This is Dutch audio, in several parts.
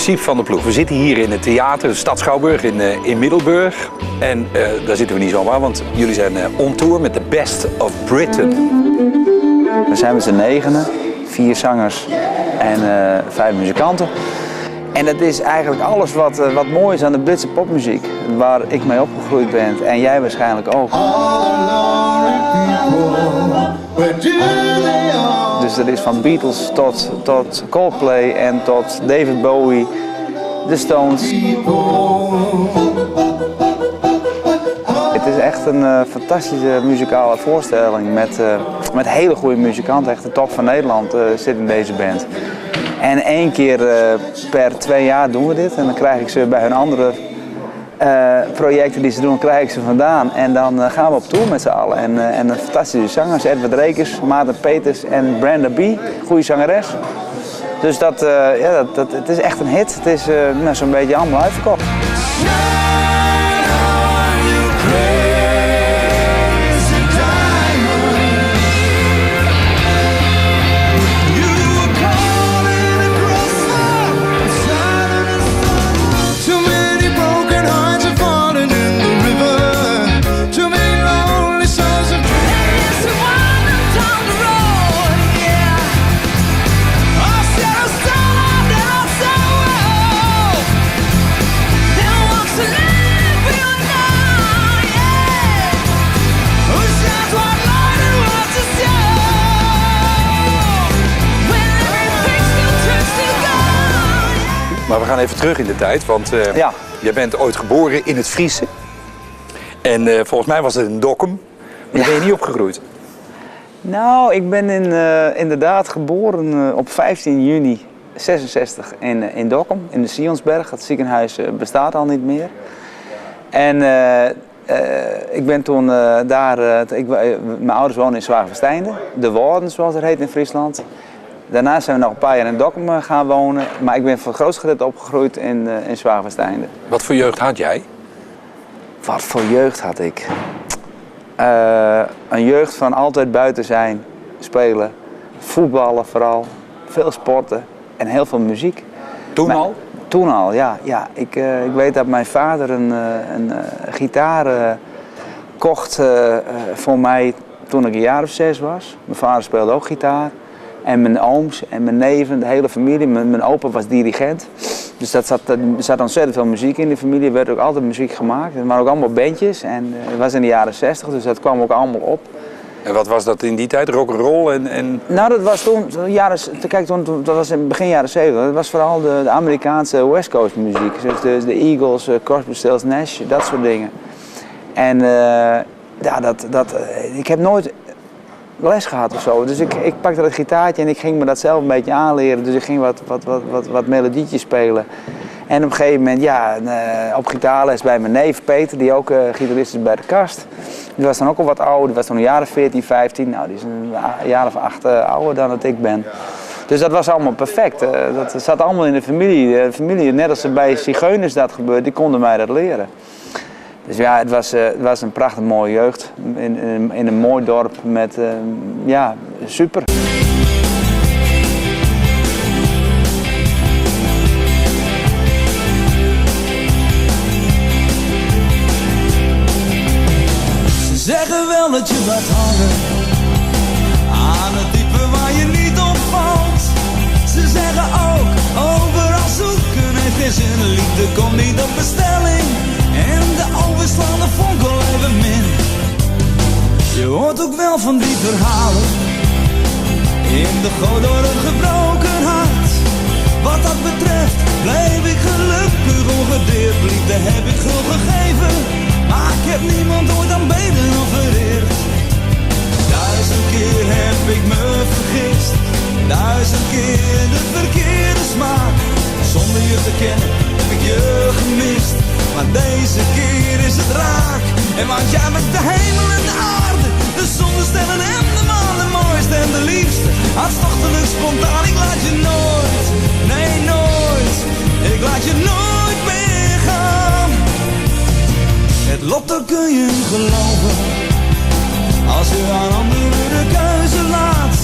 principe van de ploeg. We zitten hier in het theater, de Stad Schouwburg in Middelburg. En daar zitten we niet zomaar, want jullie zijn on tour met The Best of Britain. We zijn met z'n negenen, 4 zangers en 5 muzikanten. En dat is eigenlijk alles wat mooi is aan de Britse popmuziek, waar ik mee opgegroeid ben en jij waarschijnlijk ook. Dus dat is van Beatles tot Coldplay en tot David Bowie, The Stones. Het is echt een fantastische muzikale voorstelling met hele goede muzikanten. Echt de top van Nederland zit in deze band. En 1 keer per 2 jaar doen we dit en dan krijg ik ze bij hun andere projecten die ze doen, krijg ik ze vandaan. En dan gaan we op tour met z'n allen. En een fantastische zangers, Edward Rekers, Maarten Peters en Brenda B, goede zangeres. Dus het is echt een hit. Het is zo'n beetje allemaal uitverkocht. Maar we gaan even terug in de tijd, want jij bent ooit geboren in het Friese. En volgens mij was het in Dokkum, maar ben je niet opgegroeid? Nou, ik ben inderdaad geboren op 15 juni 66 in Dokkum, in de Sionsberg. Het ziekenhuis bestaat al niet meer. En ik ben toen mijn ouders wonen in Zwaagversteinde, de Woorden zoals het heet in Friesland. Daarna zijn we nog een paar jaar in Dokkum gaan wonen, maar ik ben voor het grootste gedeelte opgegroeid in Zwaagversteinde. Wat voor jeugd had jij? Wat voor jeugd had ik? Een jeugd van altijd buiten zijn, spelen, voetballen vooral, veel sporten en heel veel muziek. Toen al? Toen al, ja. Ik weet dat mijn vader een gitaar kocht voor mij toen ik een jaar of 6 was. Mijn vader speelde ook gitaar. En mijn ooms en mijn neven, de hele familie. Mijn opa was dirigent. Dus er zat ontzettend veel muziek in de familie. Er werd ook altijd muziek gemaakt. Er waren ook allemaal bandjes. En het was in de jaren 60, dus dat kwam ook allemaal op. En wat was dat in die tijd? Rock'n'roll en... Nou, dat was toen, dat was in begin jaren 70. Dat was vooral de Amerikaanse West Coast muziek. Dus de Eagles, Crosby, Stills, Nash, dat soort dingen. En ik heb nooit les gehad of zo. Dus ik pakte dat gitaartje en ik ging me dat zelf een beetje aanleren. Dus ik ging wat melodietjes spelen. En op een gegeven moment, op gitaarles bij mijn neef Peter, die ook gitarist is bij de Kast. Die was dan ook al wat ouder, die was toen een jaar of 14, 15. Nou, die is een jaar of 8 ouder dan dat ik ben. Dus dat was allemaal perfect. Dat zat allemaal in de familie. De familie, net als er bij zigeuners dat gebeurt, die konden mij dat leren. Dus ja, het was een prachtig mooie jeugd in een mooi dorp met, super. Ze zeggen wel dat je blijft hangen aan het diepe waar je niet op valt. Ze zeggen ook, overal zoeken heeft geen zin. Liefde komt niet op bestelling. En de overslaande vonkel even min. Je hoort ook wel van die verhalen in de goot door een gebroken hart. Wat dat betreft bleef ik gelukkig ongedeerd. Liefde heb ik gul gegeven, maar ik heb niemand ooit aanbeden of vereerd. 1000 keer heb ik me vergist, 1000 keer de verkeerde smaak. Zonder je te kennen heb ik je gemist, maar deze keer is het raak. En want jij bent de hemel en de aarde, de zon, de sterren en de maan, de mooiste en de liefste, hartstochtelijk spontaan. Ik laat je nooit, nee nooit, ik laat je nooit meer gaan. Het lot, daar kun je in geloven, als je aan anderen de keuze laat.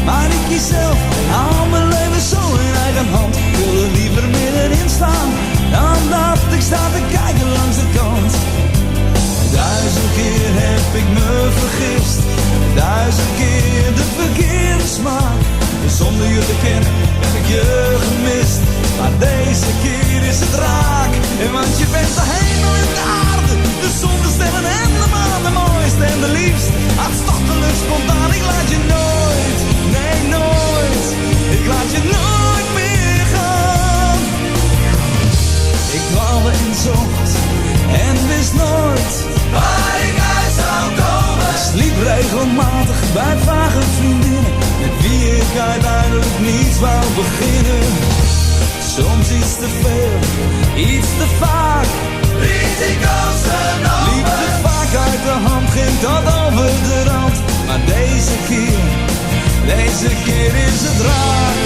Maar ik kies zelf, hou mijn leven zo in eigen hand. Ik wil er liever meer erin staan. Dan dacht ik sta te kijken langs de kant. 1000 keer heb ik me vergist. 1000 keer de verkeerde smaak. Zonder je te kennen heb ik je gemist. Maar deze keer is het raak. Want je bent de hemel en de aarde, de zon, de sterren en de maan. De mooiste en de liefste, hartstochtelijk spontaan. Ik laat je nooit, nee nooit. Ik laat je nooit meer gaan. Ik dwaalde en zocht en wist nooit waar ik uit zou komen. Ik sliep regelmatig bij vage vriendinnen, met wie ik uiteindelijk niet wou beginnen. Soms iets te veel, iets te vaak. Risico's genomen. Liep te vaak uit de hand, ging tot over de rand. Maar deze keer is het raak.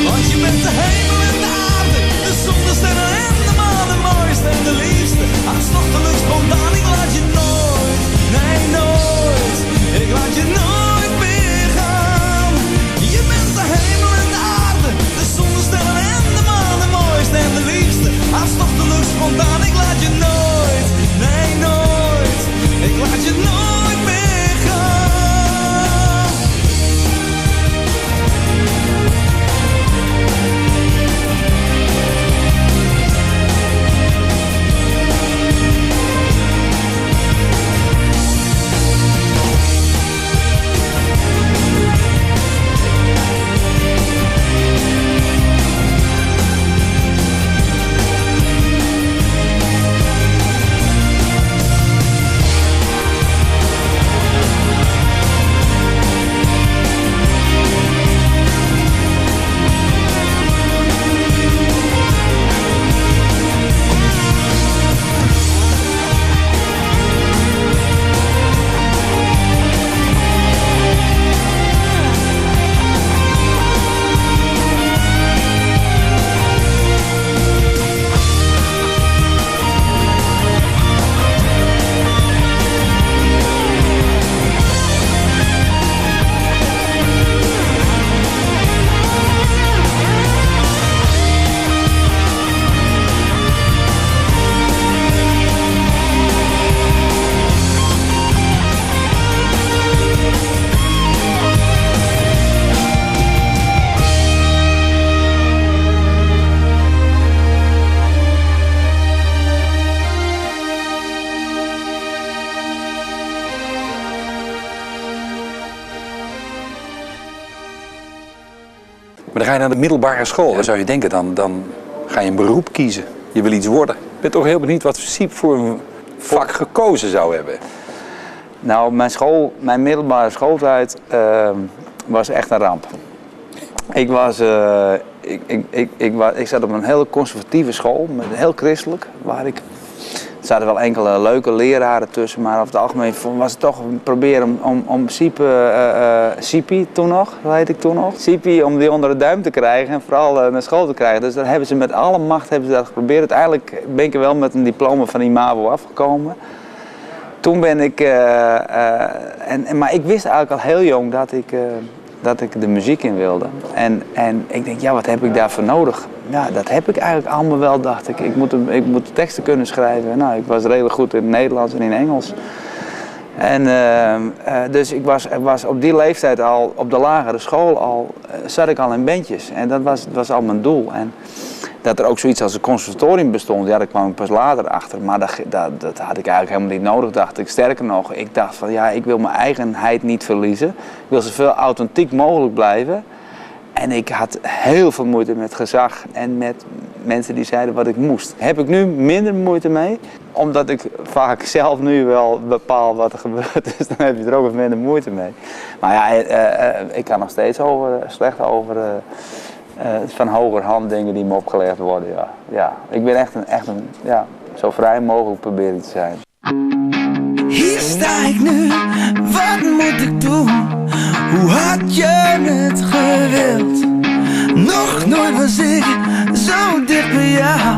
Want je bent de hemel en de aarde, de zon, de sterren en de maan. De mooiste en de liefste, hartstochtelijk spontaan. Ik laat je nooit, nee nooit. Ik laat je nooit meer gaan. Je bent de hemel en de aarde, de zon, de sterren en de maan. De mooiste en de liefste, hartstochtelijk spontaan. Ik laat je nooit, nee nooit. Ik laat je nooit meer gaan. Maar dan ga je naar de middelbare school. Dan zou je denken, dan ga je een beroep kiezen. Je wil iets worden. Ik ben toch heel benieuwd wat Siep voor een vak gekozen zou hebben. Nou, mijn middelbare schooltijd was echt een ramp. Ik zat op een hele conservatieve school, heel christelijk, er zaten wel enkele leuke leraren tussen, maar over het algemeen was het toch proberen om Siepie toen nog, dat heet ik toen nog, Siepie om die onder de duim te krijgen en vooral naar school te krijgen. Dus dat hebben ze met alle macht dat geprobeerd. Uiteindelijk ben ik er wel met een diploma van IMAVO afgekomen. Toen ben ik, maar ik wist eigenlijk al heel jong dat ik de muziek in wilde. En ik denk, ja, wat heb ik daarvoor nodig? Ja, dat heb ik eigenlijk allemaal wel, dacht ik. Ik moet teksten kunnen schrijven. Nou, ik was redelijk goed in het Nederlands en in Engels. En dus ik was op die leeftijd al, op de lagere school zat ik al in bandjes. En dat was al mijn doel. En dat er ook zoiets als een conservatorium bestond, ja, daar kwam ik pas later achter. Maar dat had ik eigenlijk helemaal niet nodig, dacht ik. Sterker nog, ik dacht van, ja, ik wil mijn eigenheid niet verliezen. Ik wil zoveel authentiek mogelijk blijven. En ik had heel veel moeite met gezag en met mensen die zeiden wat ik moest. Heb ik nu minder moeite mee, omdat ik vaak zelf nu wel bepaal wat er gebeurt. Dus dan heb je er ook wat minder moeite mee. Maar ja, ik kan nog steeds slecht over van hogerhand dingen die me opgelegd worden. Ja. Ik ben echt een zo vrij mogelijk proberen te zijn. Hier sta ik nu, wat moet ik doen? Hoe had je het gewild? Nog nooit was ik zo dicht bij jou,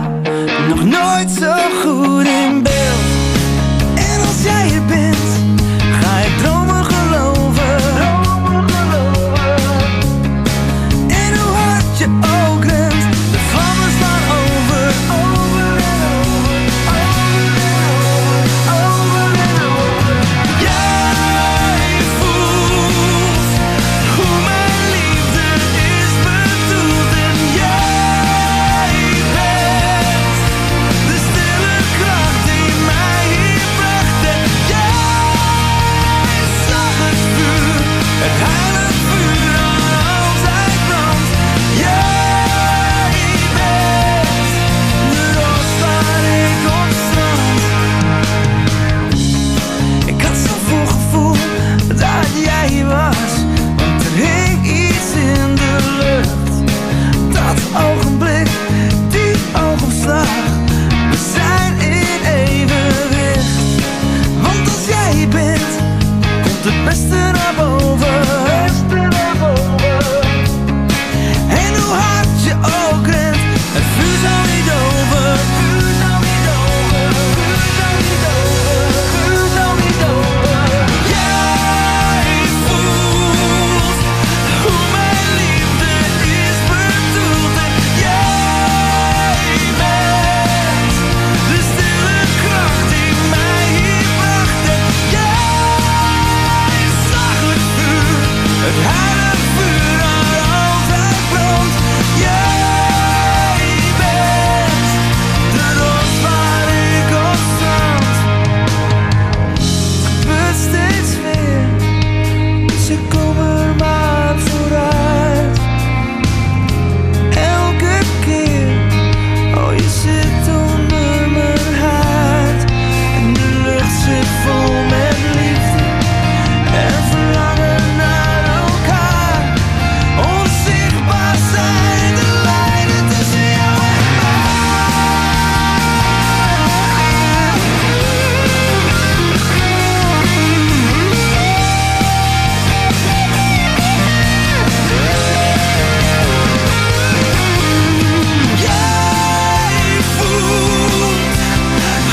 nog nooit zo goed in beeld. jij er bent, ga ik dromen geloven. En hoe hard je ook rent, de vlammen slaan over. Jij voelt hoe mijn liefde is bedoeld. En jij bent de stille kracht die mij hier bracht. En jij zag het vuur, het heilige vuur aan altijd brandt. Jij bent de roos waar ik op strand. Ik had zo'n vol gevoel dat jij was, want er hing iets in de lucht. Dat ogenblik, die oogopslag, we zijn in evenwicht. Want als jij bent, komt het beste naar boven. En hoe hard je ook rent, het vuur zal niet over. Vuur zal niet over, vuur zal niet over, vuur zal niet over. Jij voelt hoe mijn liefde is bedoeld. En jij bent de stille kracht die mij hier bracht. En jij zag het vuur, het heilige vuur aan altijd brandt. Jij bent de roos waar ik op strand. Het gebeurt steeds weer, dus ik kom er maar vooruit. Elke keer, oh je zit onder mijn huid. En de lucht zit vol met liefde en verlangen naar elkaar. Onzichtbaar zijn de lijnen tussen jou en jij voelt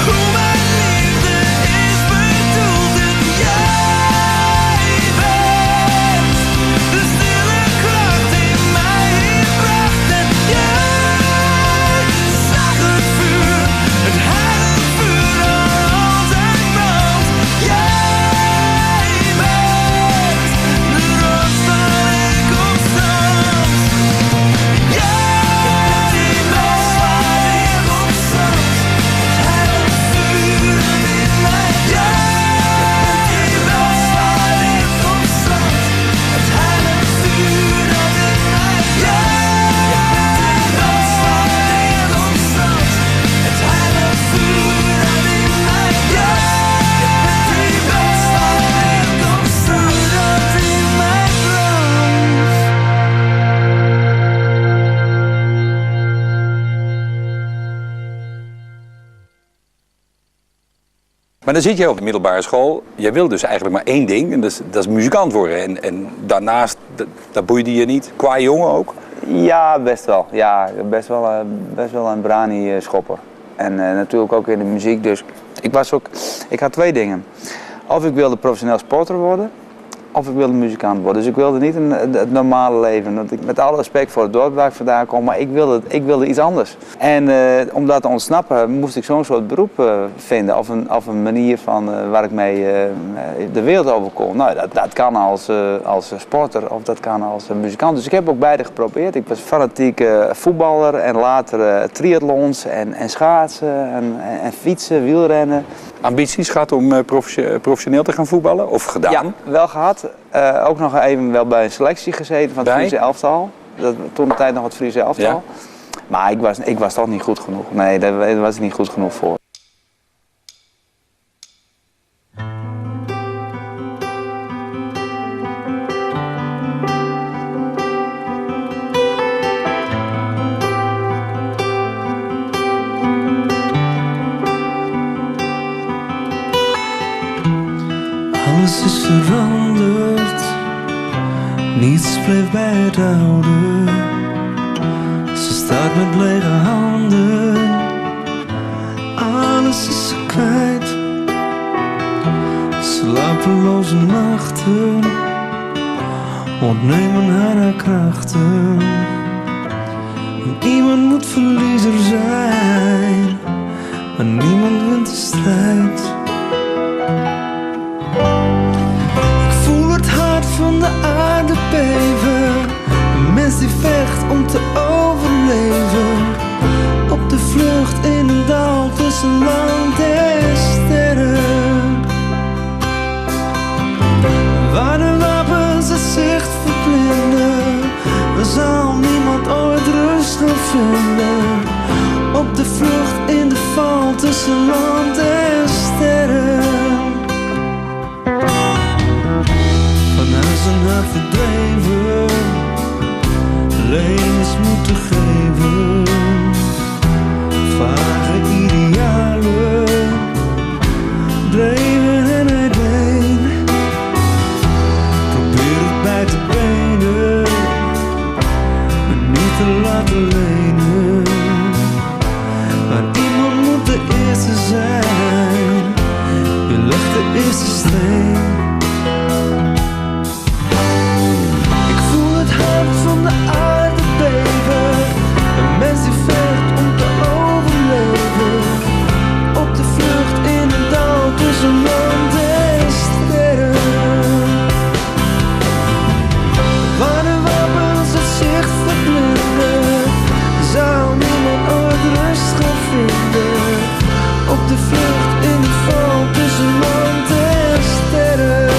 hoe mijn liefde is bedoeld. En jij bent de stille kracht die mij hier bracht. En jij zag het vuur, het heilige vuur aan altijd brandt. Jij bent de roos waar ik op strand. Jij bent die roos waar ik op strand. Het heilige vuur in mij. Jij bent die roos waar ik op strand. Het heilige vuur in mij. Jij bent die roos waar ik op strand. Het heilige vuur in mij. Jij bent die roos waar ik op strand. Dat in mij brandt. Maar dan zit je op de middelbare school. Jij wil dus eigenlijk maar één ding. En dat is muzikant worden. En daarnaast, dat boeide je niet. Qua jongen ook. Ja, best wel. Ja, best wel een brani schopper. En natuurlijk ook in de muziek. Dus ik had twee dingen. Of ik wilde professioneel sporter worden, of ik wilde muzikant worden. Dus ik wilde niet het normale leven. Want met alle respect voor het dorp waar ik vandaan kom, maar ik wilde iets anders. En om dat te ontsnappen moest ik zo'n soort beroep vinden. Of een manier van waar ik mee de wereld over kon. Nou, dat kan als sporter of dat kan als muzikant. Dus ik heb ook beide geprobeerd. Ik was fanatiek voetballer en later triathlons en schaatsen en fietsen, wielrennen. Ambities gaat om professioneel te gaan voetballen? Of gedaan? Ja, wel gehad. Ook nog even wel bij een selectie gezeten van het Friese elftal. Toen de tijd nog het Friese elftal. Ja. Maar ik was toch niet goed genoeg. Nee, daar was ik niet goed genoeg voor. Alles is veranderd, niets bleef bij het oude. Ze staat met lege handen, alles is ze kwijt. Slapeloze nachten ontnemen haar krachten. En iemand moet verliezer zijn, maar niemand wint de strijd. Ik voel het hart van de aarde beven. Een mens die vecht om te overleven. Op de vlucht in een dal tussen land en sterren. Waar de wapens het zicht verblinden, zal niemand ooit rust gaan vinden. Op de vlucht in de val tussen land en sterren. Van huis en hart verdreven, levens moeten geven. Vage idealen, dreven en uiteen. Probeer het bij te benen, maar niet te laten lenen. Maar iemand moet de eerste zijn, je legt de eerste steen. Ik voel het hart van de aarde beven, een mens die vecht om te overleven. Op de vlucht in een dal tussen land en sterren. Waar de wapens het zicht verblinden, zou niemand ooit rust gaan vinden. Op de vlucht in de val tussen land en sterren.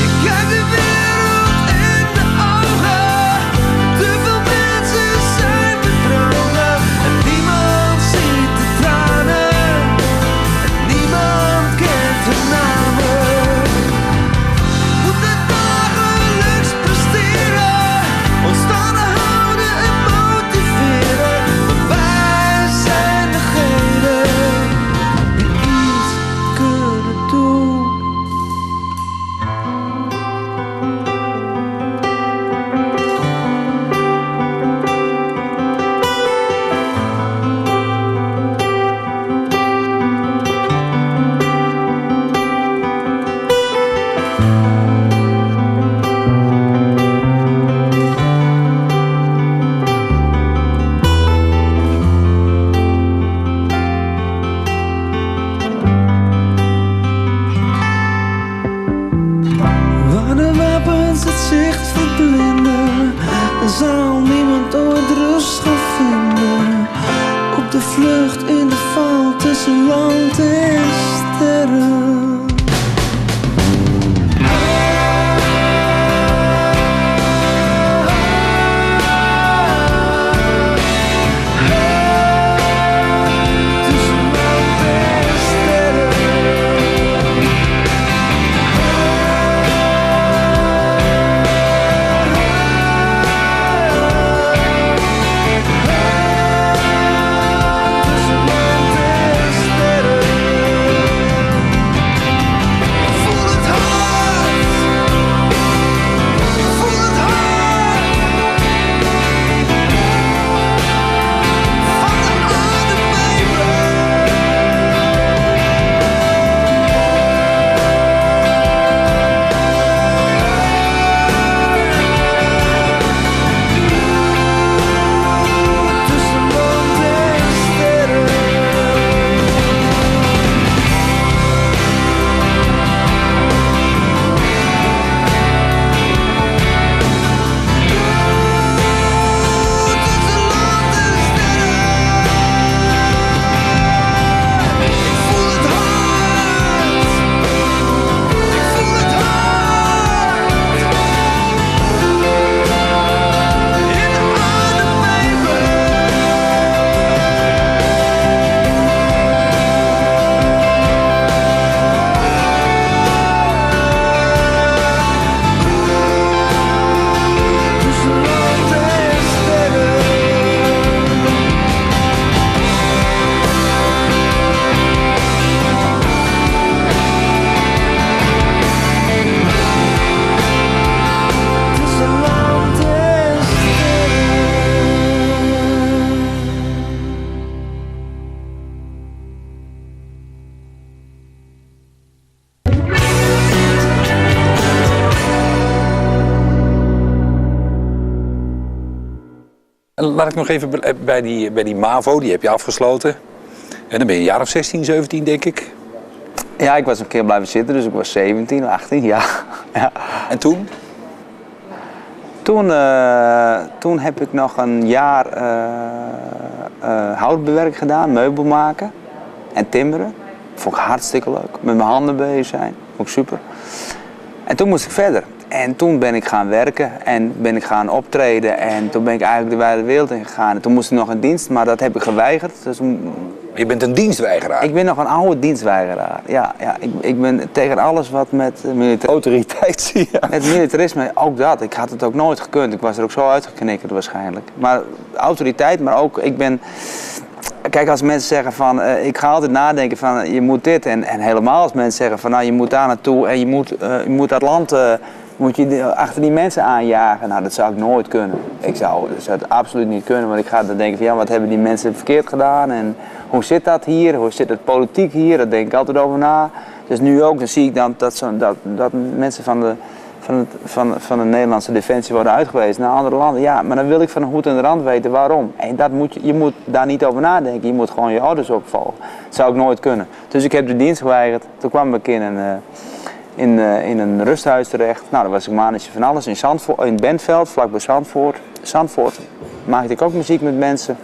Je kijkt de wereld in de ogen, te veel mensen zijn bedrogen. En niemand ziet de tranen, en niemand kent hun namen. Moeten dagelijks presteren, ontstaande houden en motiveren. Maar wij zijn degene die iets kunnen doen. Waar de wapens het zicht verblinden, zal niemand ooit rust gaan vinden. Op de vlucht in de val tussen land en sterren. Tussen land en sterren. Tussen Laat ik nog even bij die MAVO, die heb je afgesloten. En dan ben je een jaar of 16, 17 denk ik. Ja, ik was een keer blijven zitten, dus ik was 17, 18, ja. Ja. En toen? Toen heb ik nog een jaar houtbewerk gedaan, meubel maken en timmeren. Vond ik hartstikke leuk. Met mijn handen bezig zijn, vond ik super. En toen moest ik verder. En toen ben ik gaan werken en ben ik gaan optreden en toen ben ik eigenlijk de wijde wereld in gegaan. En toen moest ik nog in dienst, maar dat heb ik geweigerd. Dus Je bent een dienstweigeraar. ik ben nog een oude dienstweigeraar. Ja, ik ben tegen alles wat met Autoriteit zie je. met militarisme, ook dat. Ik had het ook nooit gekund. Ik was er ook zo uitgeknikkerd waarschijnlijk. Maar autoriteit, maar ook, ik ben... Kijk, als mensen zeggen van, ik ga altijd nadenken van, je moet dit. En helemaal als mensen zeggen van, nou, je moet daar naartoe en je moet dat land... moet je achter die mensen aanjagen. Nou, dat zou ik nooit kunnen. Ik zou het absoluut niet kunnen, want ik ga dan denken van ja, wat hebben die mensen verkeerd gedaan en hoe zit dat hier, hoe zit het politiek hier, daar denk ik altijd over na. Dus nu ook, dan zie ik dan dat mensen van de Nederlandse defensie worden uitgewezen naar andere landen. Ja, maar dan wil ik van de hoed en de rand weten waarom. En je moet daar niet over nadenken, je moet gewoon je ouders opvolgen. Dat zou ik nooit kunnen. Dus ik heb de dienst geweigerd. Toen kwam ik in een rusthuis terecht. Nou, dan was ik manager van alles in Bentveld, vlakbij Zandvoort. Zandvoort maakte ik ook muziek met mensen.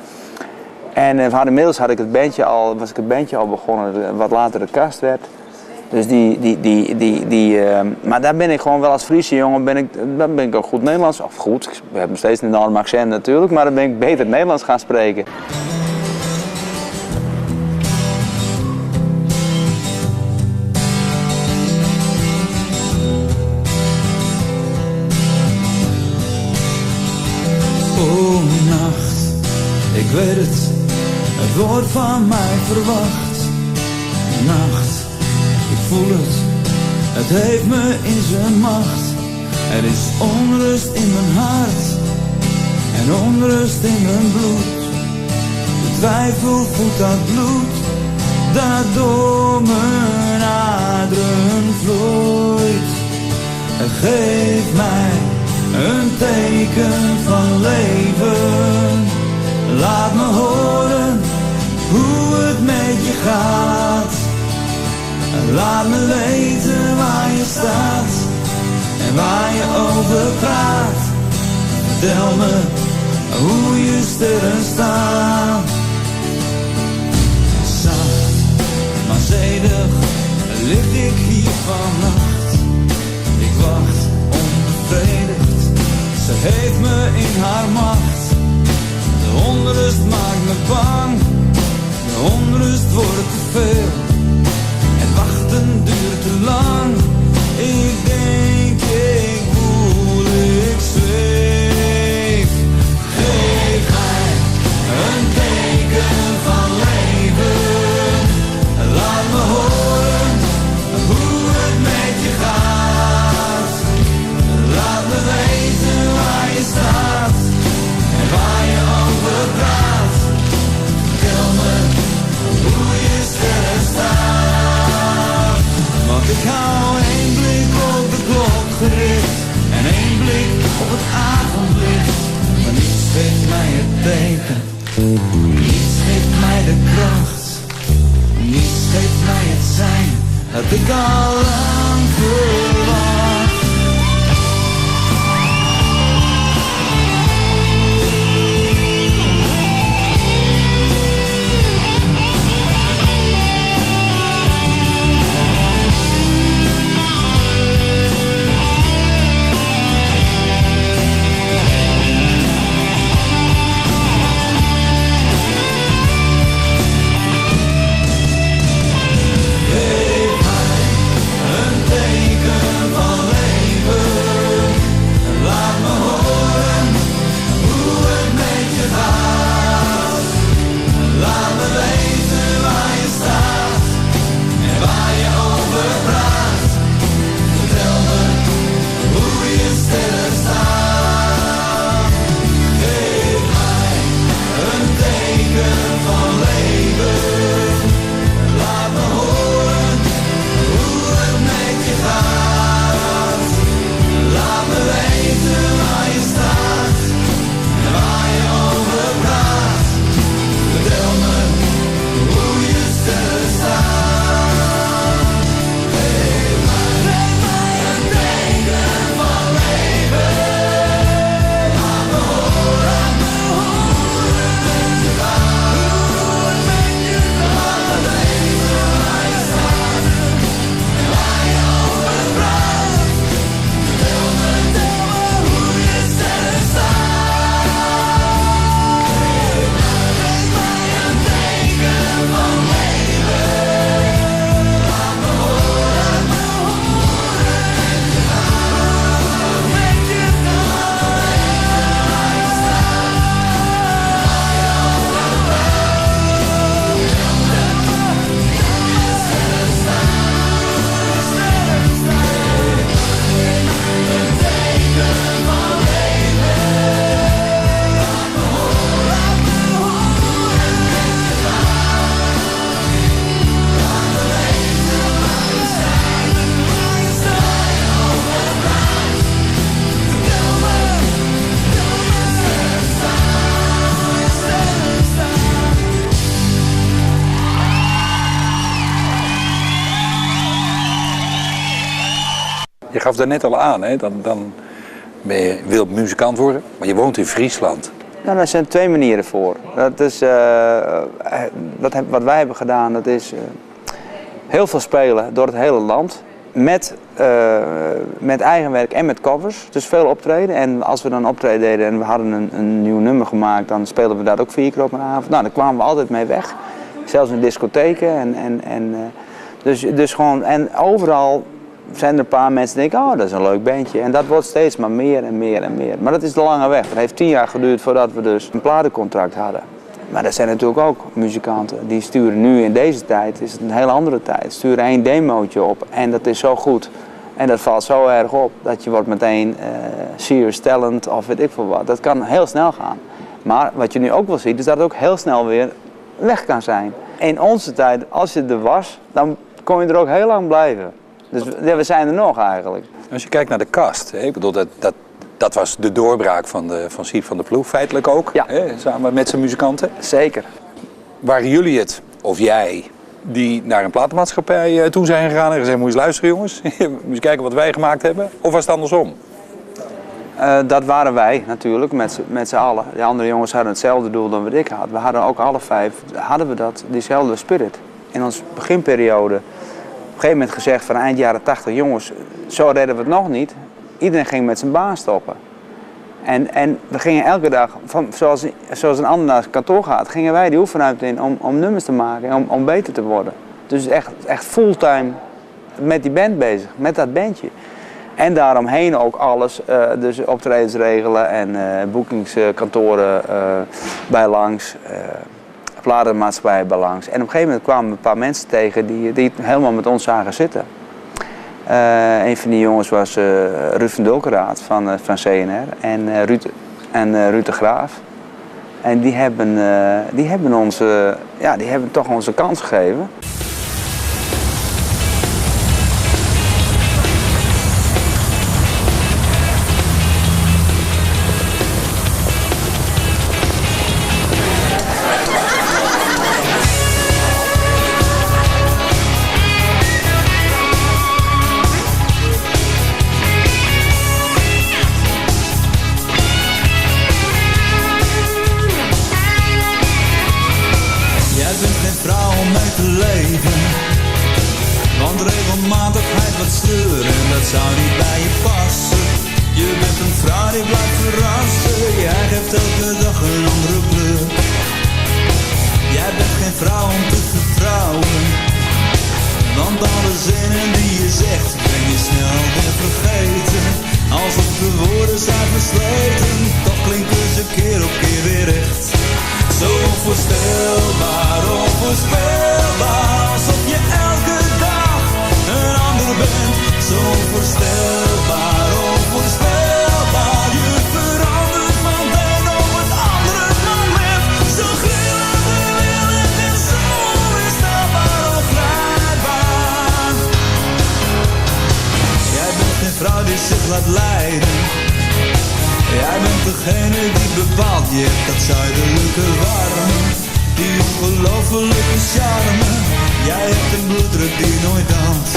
En inmiddels was ik het bandje al begonnen, wat later de kast werd. Dus maar daar ben ik gewoon wel als Friese jongen, dan ben ik ook goed Nederlands. Of goed, we hebben steeds een enorm accent natuurlijk, maar dan ben ik beter Nederlands gaan spreken. Oh nacht, ik weet het wordt van mij verwacht. Nacht, ik voel het heeft me in zijn macht. Er is onrust in mijn hart en onrust in mijn bloed. De twijfel voelt dat bloed dat door mijn aderen vloeit. Geef mij een teken van leven. Laat me horen hoe het met je gaat. Laat me weten waar je staat en waar je over praat. Vertel me hoe je sterren staan. Zacht, maar zedig lig ik hier vannacht. Ik wacht onbevredigd, ze heeft me in haar macht. De onrust maakt me bang, de onrust wordt te veel. Het wachten duurt te lang, ik denk ik voel ik zweef. Geef mij een teken van leven, laat me horen hoe het met je gaat. Laat me weten waar je staat en waar je over praat. Vertel me hoe je sterren staan. Want ik hou één blik op de klok gericht en één blik op het avondlicht. Maar niets geeft mij het teken, niets geeft mij de kracht, niets geeft mij het zijn dat ik al lang verwacht. Een Je gaf daar net al aan, hè? Dan wil je muzikant worden, maar je woont in Friesland. Nou, daar zijn 2 manieren voor. Dat is, wat wij hebben gedaan, dat is heel veel spelen door het hele land. Met eigen werk en met covers. Dus veel optreden. En als we dan optreden deden en we hadden een nieuw nummer gemaakt, dan speelden we dat ook 4 keer op een avond. Nou, daar kwamen we altijd mee weg. Zelfs in discotheken. Dus gewoon, en overal zijn er een paar mensen die denken, oh, dat is een leuk bandje. En dat wordt steeds maar meer en meer en meer. Maar dat is de lange weg. Het heeft 10 jaar geduurd voordat we dus een platencontract hadden. Maar er zijn natuurlijk ook muzikanten die sturen nu in deze tijd, is het een hele andere tijd, sturen 1 demootje op en dat is zo goed. En dat valt zo erg op dat je wordt meteen serious talent of weet ik veel wat. Dat kan heel snel gaan. Maar wat je nu ook wel ziet is dat het ook heel snel weer weg kan zijn. In onze tijd, als je er was, dan kon je er ook heel lang blijven. Dus ja, we zijn er nog eigenlijk. Als je kijkt naar de cast, ik bedoel, dat was de doorbraak van Siep van der Ploeg, feitelijk ook, ja. Samen met zijn muzikanten. Zeker. Waren jullie het, of jij, die naar een platenmaatschappij toe zijn gegaan en gezegd, moet je eens luisteren jongens, moet je eens kijken wat wij gemaakt hebben? Of was het andersom? Dat waren wij natuurlijk, met z'n allen. De andere jongens hadden hetzelfde doel dan wat ik had. We hadden ook alle 5, diezelfde spirit. In onze beginperiode, op een gegeven moment gezegd van eind jaren 80, jongens, zo redden we het nog niet. Iedereen ging met zijn baan stoppen. En we gingen elke dag, zoals een ander naar het kantoor gaat, gingen wij die oefenruimte in om nummers te maken, om beter te worden. Dus echt fulltime met die band bezig, met dat bandje. En daaromheen ook alles, dus optredens regelen en boekingskantoren bij langs, platenmaatschappijen bij langs. En op een gegeven moment kwamen we een paar mensen tegen die helemaal met ons zagen zitten. Een van die jongens was Ruud van Dulkeraad van CNR en Ruud de Graaf. En die hebben toch onze kans gegeven. Want regelmatigheid wat sleuren, dat zou niet bij je passen. Je bent een vrouw die blijft verrassen, jij geeft elke dag een andere kleur. Jij bent geen vrouw om te vertrouwen, want alle zinnen die je zegt, ben je snel weer vergeten. Alsof de woorden zijn versleten, toch klinken ze keer op keer weer recht. Zo onvoorstelbaar, onvoorspelbaar, alsof je elke dag een ander bent. Zo onvoorstelbaar, onvoorspelbaar, je verandert van de een op het andere moment. Zo grillig, gewillig en zo onweerstaanbaar, ongrijpbaar. Jij bent geen vrouw die zich laat leiden. Jij bent degene die bepaalt, je hebt dat zuidelijke warme, die ongelofelijke charme. Jij hebt een bloeddruk die nooit danst.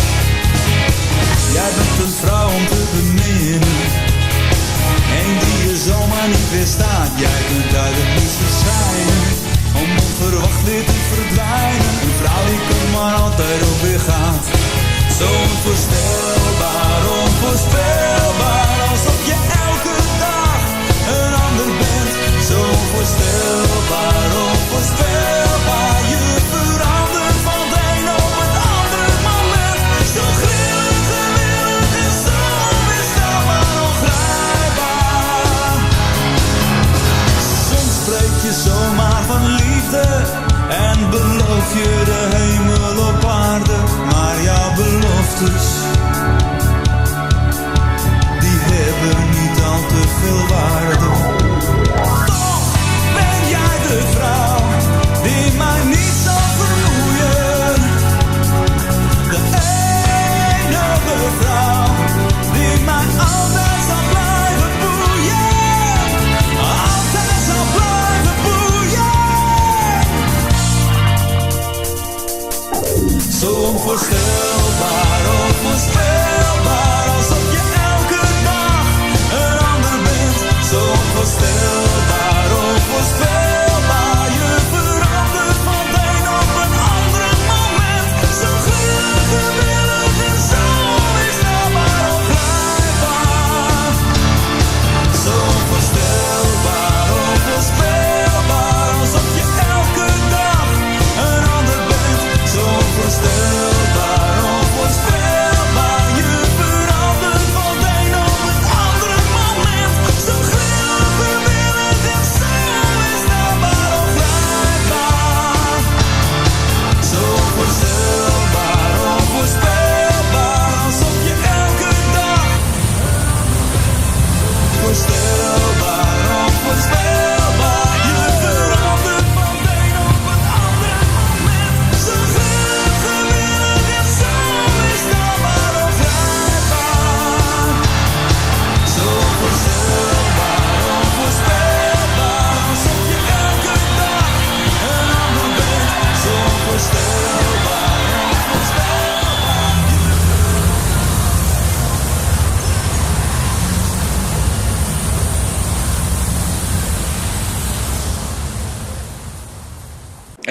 Jij bent een vrouw om te beminnen, een die je zomaar niet weerstaat. Jij kunt uit het niets verschijnen, om onverwacht weer te verdwijnen. Een vrouw die komt maar altijd op weer gaat. Zo onvoorstelbaar, onvoorspelbaar, alsof je elke dag een ander bent. Zo onvoorstelbaar, onvoorspelbaar, je verandert van de een op het andere moment. Zo grillig, gewillig en zo onweerstaanbaar, ongrijpbaar. Soms spreek je zomaar van liefde en beloof je de hemel op aarde, maar jouw beloftes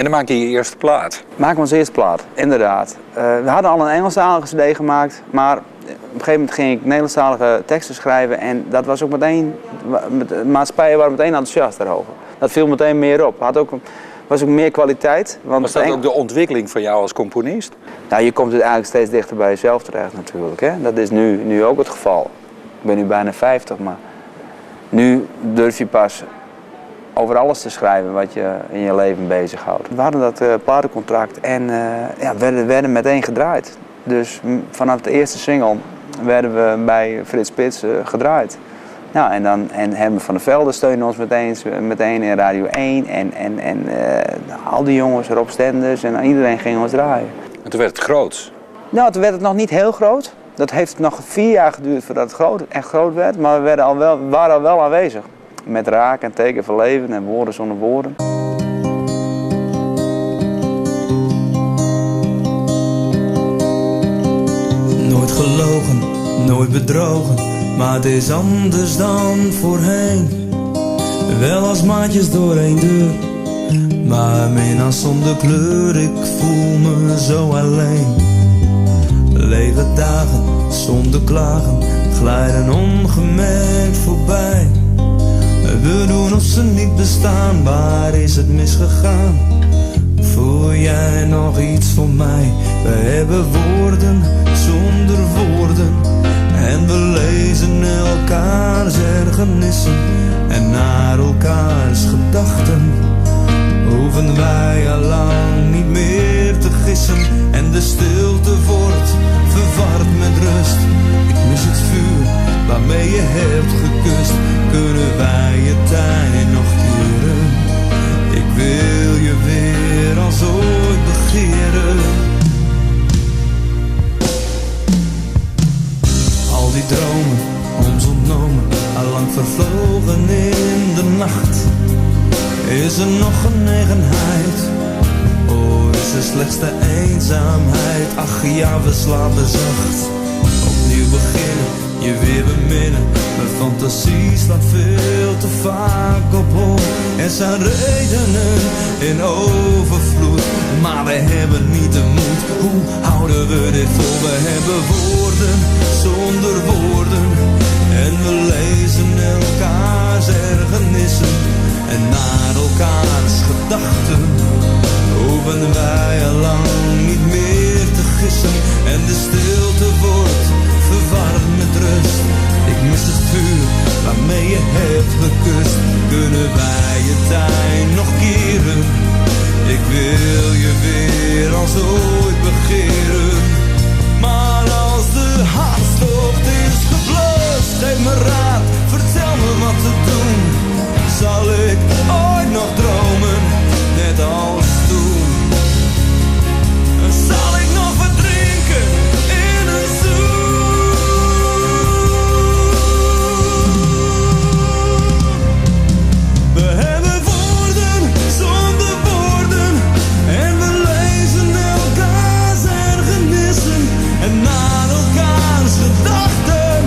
En dan maak je je eerste plaat. Maken we onze eerste plaat, inderdaad. We hadden al een Engelstalige cd gemaakt, maar op een gegeven moment ging ik Nederlandstalige teksten schrijven en dat was ook meteen, de maatschappijen waren meteen enthousiast daarover. Dat viel meteen meer op. Was ook meer kwaliteit. Want Was dat ook de ontwikkeling van jou als componist? Nou, je komt dus eigenlijk steeds dichter bij jezelf terecht natuurlijk. Hè? Dat is nu ook het geval. Ik ben nu bijna 50, maar nu durf je pas over alles te schrijven wat je in je leven bezighoudt. We hadden dat platencontract en werden meteen gedraaid. Dus vanaf de eerste single werden we bij Frits Spits gedraaid. Nou, en Herman van der Velde steunde ons meteen in Radio 1 en al die jongens, Rob Stenders en iedereen ging ons draaien. En toen werd het groots. Nou, toen werd het nog niet heel groot. Dat heeft nog 4 jaar geduurd voordat het echt groot werd, maar we waren al wel aanwezig. Met Raak en Teken van Leven en Woorden zonder woorden. Nooit gelogen, nooit bedrogen, maar het is anders dan voorheen. Wel als maatjes door één deur, maar minnaar zonder kleur. Ik voel me zo alleen. Lege dagen zonder klagen glijden ongemerkt voorbij. We doen of ze niet bestaan, waar is het misgegaan? Voel jij nog iets voor mij? We hebben woorden zonder woorden en we lezen elkaars ergernissen en naar elkaars gedachten. Hoeven wij al lang niet meer te gissen en de stilte wordt verward met rust. Ik mis het vuur waarmee je hebt gekust. Kunnen wij je tijd nog keren? Ik wil je weer als ooit begeren. Al die dromen, ons ontnomen, allang vervlogen in de nacht. Is er nog genegenheid? Oh, is er slechts de eenzaamheid? Ach ja, we slapen zacht. Opnieuw beginnen, je weer beminnen. Mijn fantasie slaat veel te vaak op hol. Er zijn redenen in overvloed, maar we hebben niet de moed. Hoe houden we dit vol? We hebben woorden zonder woorden en we lezen elkaars ergernissen en naar elkaars gedachten. Hoeven wij al lang niet meer te gissen en de stilte wordt verwarmd met rust. Ik mis het vuur waarmee je hebt gekust. Kunnen wij je tijd nog keren? Ik wil je weer als ooit begeren. Maar als de hartstocht is geblust, geef me raad, vertel me wat te doen. Zal ik ooit nog dromen, net als toen? Zal ik nog verdrinken in een zoen? We hebben woorden zonder woorden en we lezen elkaars ergernissen en naar elkaars gedachten.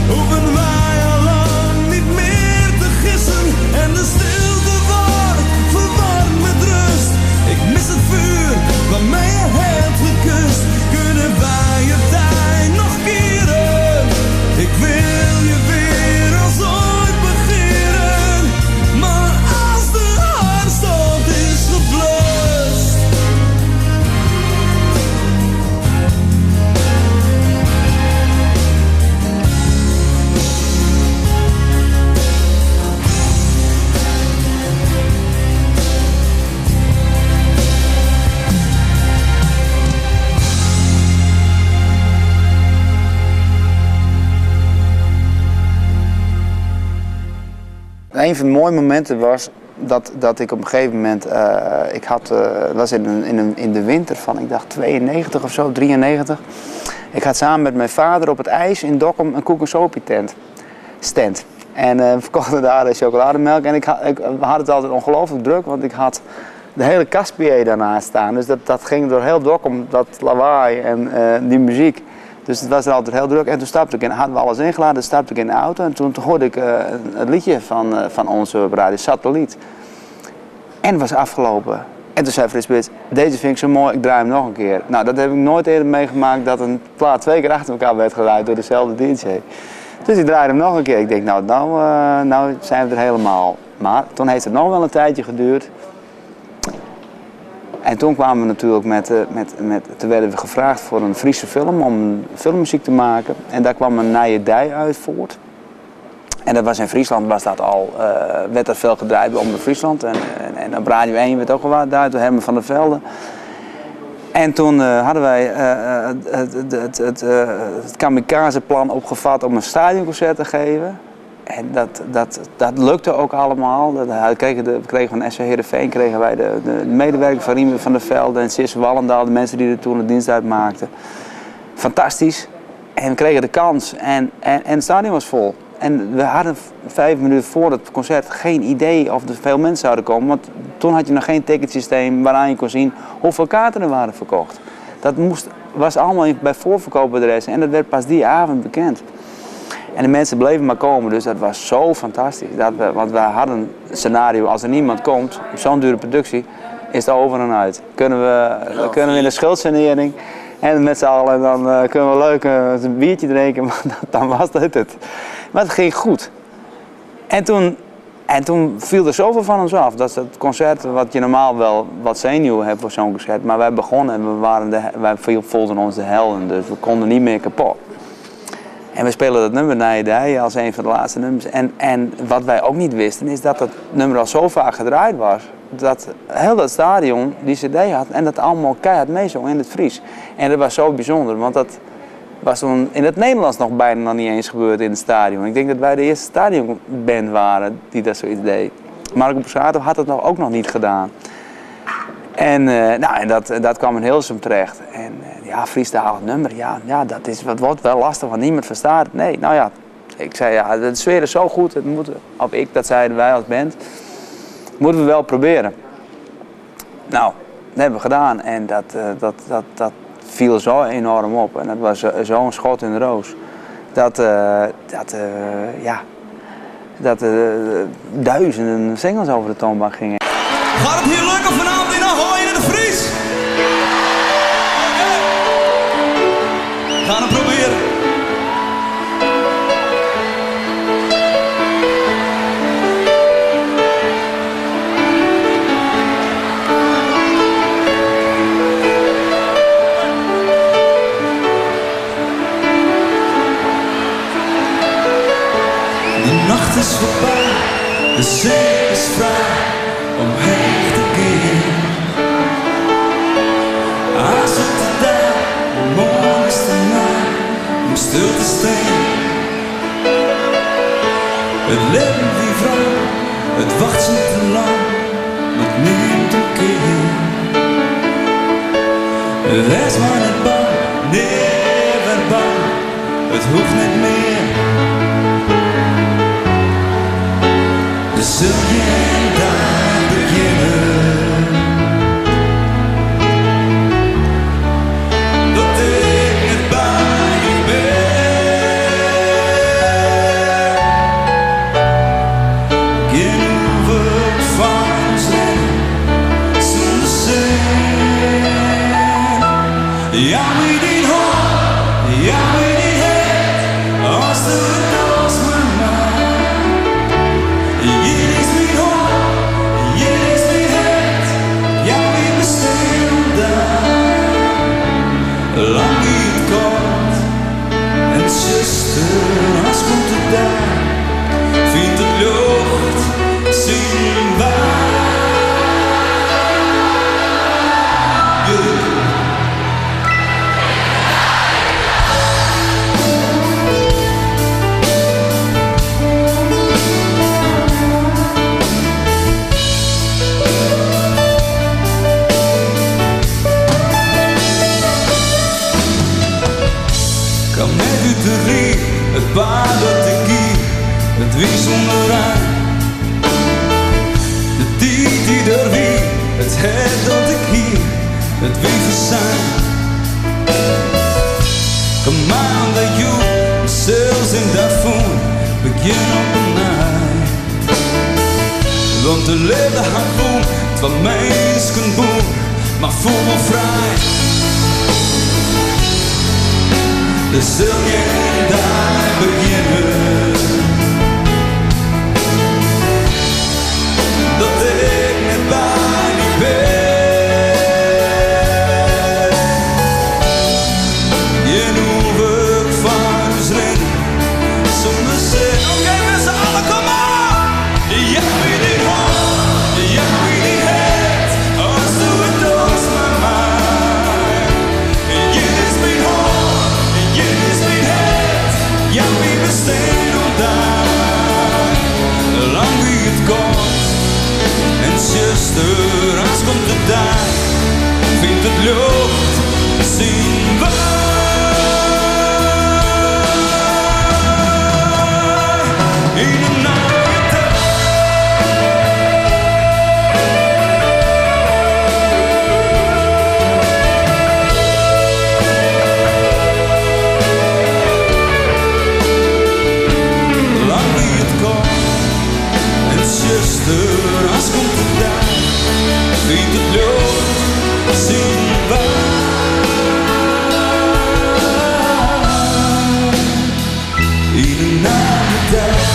Hoeven wij al lang niet meer te gissen en de stilte wordt verwarmd met rust. Ik mis het vuur waarmee je hebt gekust. Kunnen wij je tijd nog keren? Ik wil je weer als ooit begeren. Maar als de hartstocht is geblust. Een van de mooie momenten was dat ik op een gegeven moment, was in de winter van, ik dacht 92 of zo, 93. Ik had samen met mijn vader op het ijs in Dokkum een koek- en sopie stand. En we verkochten daar de chocolademelk en we hadden het altijd ongelooflijk druk, want ik had de hele Caspier daarnaast staan. Dus dat ging door heel Dokkum, dat lawaai en die muziek. Dus het was er altijd heel druk. En toen hadden we alles ingeladen, stapte ik in de auto. En toen hoorde ik het liedje van ons op radio, Satelliet. En het was afgelopen. En toen zei Frits Spits, deze vind ik zo mooi, ik draai hem nog een keer. Nou, dat heb ik nooit eerder meegemaakt dat een plaat 2 keer achter elkaar werd gedraaid door dezelfde DJ. Dus ik draaide hem nog een keer. Ik denk, nou zijn we er helemaal. Maar toen heeft het nog wel een tijdje geduurd. En toen kwamen we natuurlijk toen werden we gevraagd voor een Friese film, om filmmuziek te maken. En daar kwam een Nije Dij uit voort. En dat was in Friesland, werd er veel gedraaid onder Friesland. En op Radio 1 werd ook gedraaid door Herman van der Velde. En toen hadden wij het kamikaze-plan opgevat om een stadionconcert te geven. En dat lukte ook allemaal. We kregen van SC Heerenveen kregen wij de medewerker van Riemen van der Velde en Sis Wallendaal, de mensen die er toen de dienst uitmaakten. Fantastisch. En we kregen de kans en het stadion was vol. En we hadden 5 minuten voor het concert geen idee of er veel mensen zouden komen. Want toen had je nog geen ticketsysteem waaraan je kon zien hoeveel kaarten er waren verkocht. Dat was allemaal bij voorverkoopadressen en dat werd pas die avond bekend. En de mensen bleven maar komen, dus dat was zo fantastisch. Want we hadden een scenario, als er niemand komt, op zo'n dure productie, is het over en uit. Kunnen we in de schuldsanering en met z'n allen, dan kunnen we leuk een biertje drinken, maar dan was dat het. Maar het ging goed. En toen viel er zoveel van ons af. Dat is het concert wat je normaal wel wat zenuwen hebt voor zo'n concert. Maar wij begonnen en wij voelden ons de helden, dus we konden niet meer kapot. En we spelen dat nummer Nije Dij als een van de laatste nummers. En wat wij ook niet wisten is dat het nummer al zo vaak gedraaid was. Dat heel dat stadion die cd had en dat allemaal keihard meezong in het Fries. En dat was zo bijzonder, want dat was toen in het Nederlands nog bijna nog niet eens gebeurd in het stadion. Ik denk dat wij de eerste stadionband waren die dat zoiets deed. Marco Borsato had het ook nog niet gedaan. En dat kwam in Hilversum terecht. En Friestalig nummer, dat wordt wel lastig, want niemand verstaat het. Nee, ik zei de sfeer is zo goed, dat zeiden wij als band, moeten we wel proberen. Nou, dat hebben we gedaan en dat viel zo enorm op en dat was zo'n schot in de roos. Dat duizenden singles over de toonbank gingen. Gaat het hier lukken vanavond in Ahoy in de Fries? Oké. We gaan het proberen. De nacht is voorbij, de zee is vrij om heen te keren. Hij zit daar, morgen is de nacht om stil te staan. Het leven die vrouw, het wacht zo te lang, maar het neemt een keer. Wees maar niet bang, never bang, het hoeft niet meer. Dus zul je daar beginnen, dat ik niet bij je ben. Genoeg van zin, zonder zin. Ja, wie niet hoort, ja, wie niet heeft, als de doos me maakt. Lang wie het kort en zuster, als komt het daar, vindt het lucht, zien waar. Kan net uit de rie, het paard dat ik hier, het wie zonder aan. De die er wie, het het dat ik hier, het wie verzijn. Come on, that you, zelfs in daarvoor, begin op een nacht. Want de leven gaat vol, van mensen boer, maar voel me vrij. Dus zul je daar beginnen, dat ik net bij die ben. Je hoef ik van eens rennen, zonder zin. Oké, met z'n allen, kom maar! Je weet niet hoor, je weet niet het, als du het doos met mij. Je is mijn hoor, je is mijn het, ja, wie bestaan op daar. Lang wie het komt, en zuster, als komt de dag, vindt het lucht, zien we. In een naaie dag. Lang wie het komt, en zuster, als komt de dag, vindt het lucht, zien we. In een naaie dag.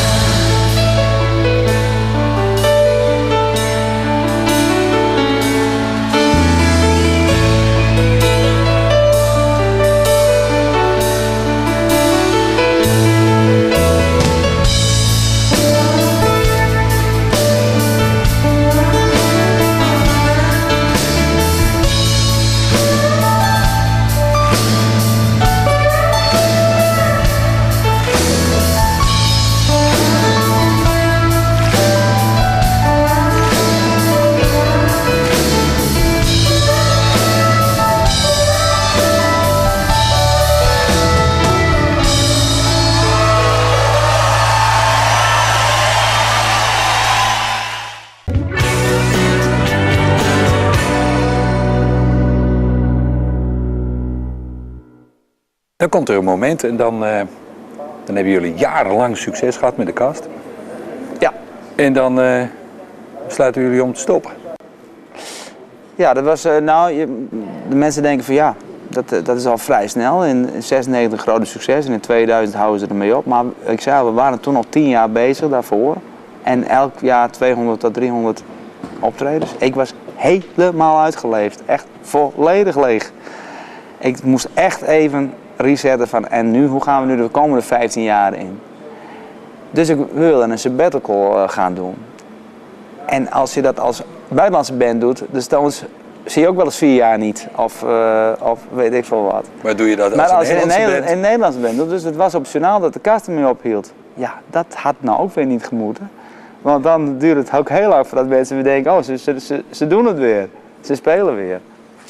Dan komt er een moment en dan hebben jullie jarenlang succes gehad met de kast. Ja. En dan besluiten jullie om te stoppen. Ja, dat was, de mensen denken van ja, dat is al vrij snel. In 96 grote succes en in 2000 houden ze ermee op. Maar ik zei, we waren toen al 10 jaar bezig daarvoor. En elk jaar 200 tot 300 optredens. Ik was helemaal uitgeleefd. Echt volledig leeg. Ik moest echt even resetten van en nu, hoe gaan we nu de komende 15 jaar in? Dus ik wilde een sabbatical gaan doen. En als je dat als buitenlandse band doet, dus dan zie je ook wel eens 4 jaar niet. Of weet ik veel wat. Maar doe je dat maar als een Nederlandse band? een Nederlandse band doet, dus het was optionaal dat de kast ermee ophield. Ja, dat had nou ook weer niet gemoeten. Want dan duurt het ook heel lang voordat mensen weer denken, oh, ze doen het weer. Ze spelen weer.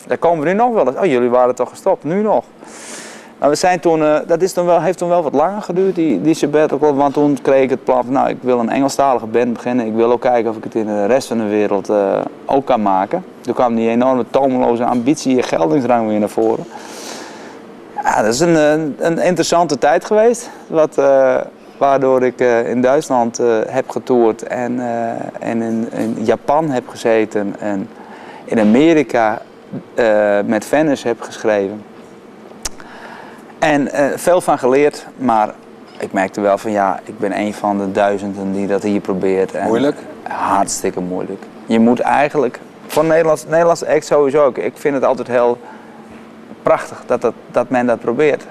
Daar komen we nu nog wel eens. Oh, jullie waren toch gestopt, nu nog. Maar we zijn toen, dat is toen wel, heeft toen wel wat langer geduurd, die sabbatical. Want toen kreeg ik het plan van, nou, ik wil een Engelstalige band beginnen. Ik wil ook kijken of ik het in de rest van de wereld ook kan maken. Toen kwam die enorme tomeloze ambitie en geldingsdrang weer naar voren. Ja, dat is een interessante tijd geweest. Waardoor ik in Duitsland heb getoerd en in Japan heb gezeten. En in Amerika met Venice heb geschreven. En veel van geleerd, maar ik merkte wel van ja, ik ben een van de duizenden die dat hier probeert. En moeilijk? Hartstikke moeilijk. Je moet eigenlijk, van Nederlandse act sowieso ook, ik vind het altijd heel prachtig dat men dat probeert.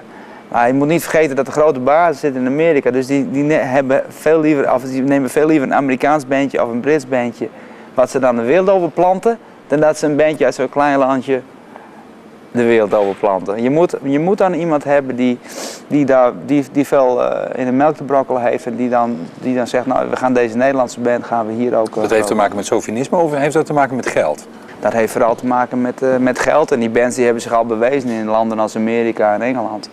Maar je moet niet vergeten dat de grote basis zit in Amerika, dus die nemen veel liever een Amerikaans bandje of een Brits bandje, wat ze dan de wereld over planten, dan dat ze een bandje uit zo'n klein landje de wereld over planten. Je moet dan iemand hebben die veel in de melk te brokkelen heeft en die dan zegt, nou, we gaan deze Nederlandse band gaan we hier ook. Dat heeft te maken met chauvinisme of heeft dat te maken met geld? Dat heeft vooral te maken met geld en die bands die hebben zich al bewezen in landen als Amerika en Engeland.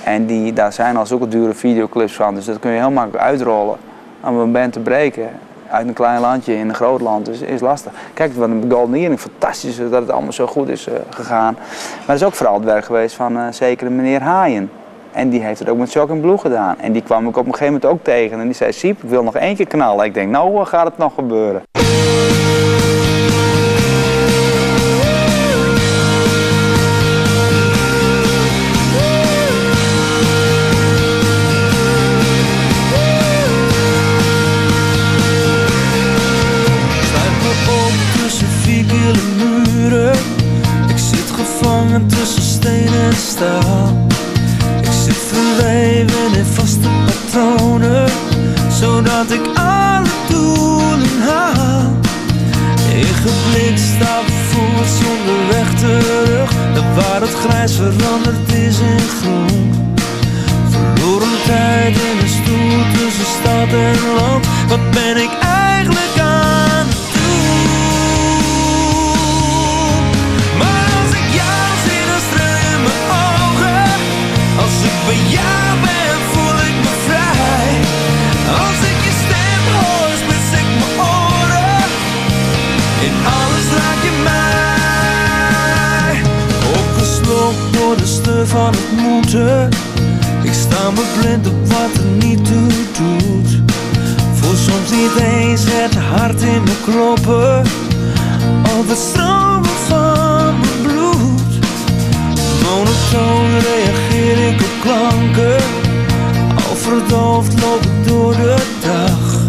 En daar zijn al zulke dure videoclips van, dus dat kun je heel makkelijk uitrollen om een band te breken. Uit een klein landje in een groot land is lastig. Kijk, wat een Golden Earring, fantastisch dat het allemaal zo goed is gegaan. Maar het is ook vooral het werk geweest van zekere meneer Haaien. En die heeft het ook met Shock & Blue gedaan. En die kwam ik op een gegeven moment ook tegen. En die zei, Siep, ik wil nog 1 keer knallen. Ik denk, nou gaat het nog gebeuren. dat ik alle doelen haal. Ik geblik stap voort zonder weg terug. En waar het grijs veranderd is in groen. Verloren tijd in een stoel tussen stad en land. Wat ben ik eigenlijk aan het doen? Maar als ik jou zie, dan streel je mijn ogen. Als ik bij jou ben, voel ik me vrij. Als ik je stem hoor, spits ik mijn oren. In alles raak je mij. Opgeslokt door de sleur van het moeten. Ik sta me blind op wat er niet toe doet. Voel soms niet eens het hart in me kloppen. Of het stromen van mijn bloed. Monotoon reageer ik op klanken. Al verdoofd loop ik door de dag.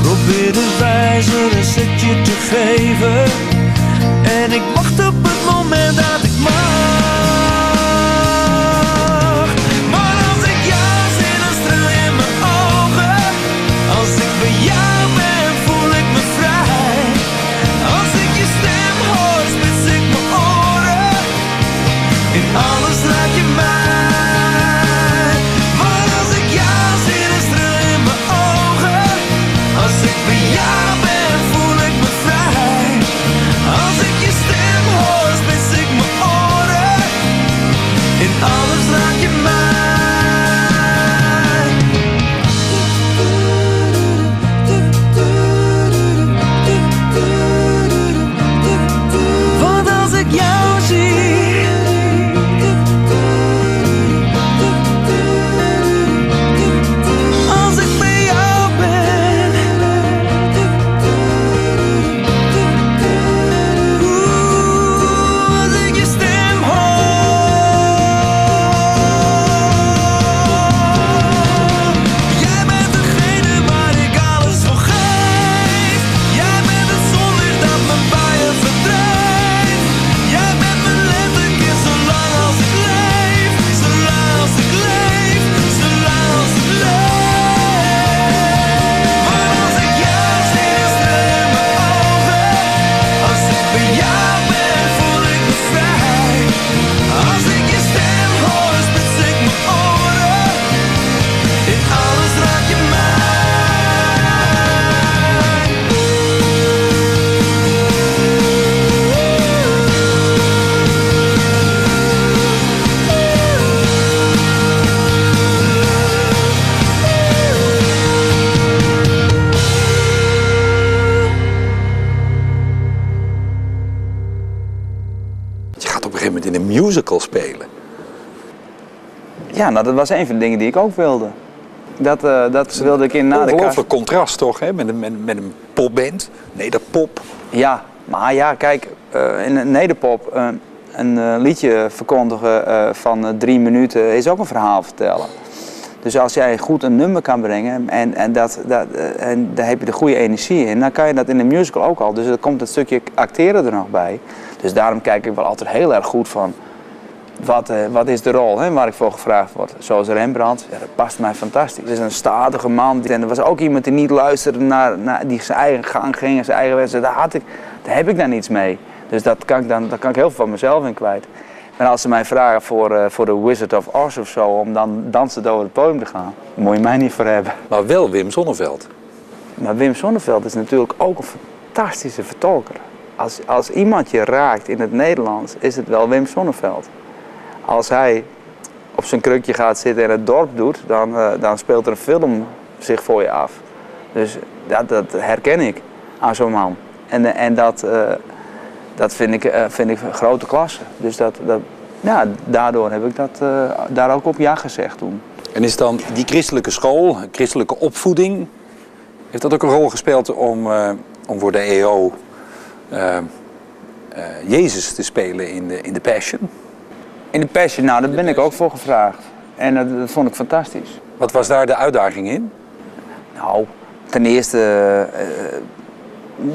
Probeer de wijzer een zetje te geven. En ik wacht op het moment dat ik mag. Maar als ik jou zie, dan streel je mijn ogen. Als ik bij jou ben, voel ik me vrij. Als ik je stem hoor, spits ik mijn oren. In alles raak je mij. Maar als ik jou zie, dan streel je mijn ogen. Als ik bij jou ben, voel ik me vrij. Als ik je stem hoor, spits ik mijn oren. In alles raak je mij. Want als ik jou zie, als ik bij jou ben, als ik je stem hoor. Jij bent degene waar ik alles voor geef. Jij bent het zonlicht dat me bij je verdrijft. Jij bent mijn letterkind zolang als ik leef. Zolang als ik leef. Zolang als ik leef. Maar als ik jou zie, dan streel je mijn ogen. Als ik bij jou ben, voel ik me vrij. Als ik je stem hoor, spits ik mijn oren. In alles raak je mij. Je gaat op een gegeven moment in een musical spelen. Ja, nou, dat was een van de dingen die ik ook wilde. Dat wilde ik in na de kast. Ongelooflijk contrast toch, hè? Met een popband, nederpop. Ja, maar ja, kijk, in een nederpop een liedje verkondigen van 3 minuten is ook een verhaal vertellen. Dus als jij goed een nummer kan brengen en daar heb je de goede energie in, dan kan je dat in een musical ook al. Dus er komt het stukje acteren er nog bij. Dus daarom kijk ik wel altijd heel erg goed van, wat is de rol, hè, waar ik voor gevraagd word. Zoals Rembrandt, ja, dat past mij fantastisch. Het is een statige man. En er was ook iemand die niet luisterde naar die zijn eigen gang ging en zijn eigen wedstrijd. Daar heb ik dan iets mee. Dus daar kan ik heel veel van mezelf in kwijt. En als ze mij vragen voor de Wizard of Oz of zo, om dan dansend over het podium te gaan, moet je mij niet voor hebben. Maar wel Wim Sonneveld. Maar Wim Sonneveld is natuurlijk ook een fantastische vertolker. Als iemand je raakt in het Nederlands, is het wel Wim Sonneveld. Als hij op zijn krukje gaat zitten en het dorp doet, dan speelt er een film zich voor je af. Dus dat herken ik aan zo'n man. En dat vind ik een grote klasse. Dus daardoor heb ik daar ook op ja gezegd toen. En is dan die christelijke school, christelijke opvoeding, heeft dat ook een rol gespeeld om voor de EO Jezus te spelen in de Passion? In de Passion, nou, daar ben ik ook voor gevraagd. En dat vond ik fantastisch. Wat was daar de uitdaging in? Nou, ten eerste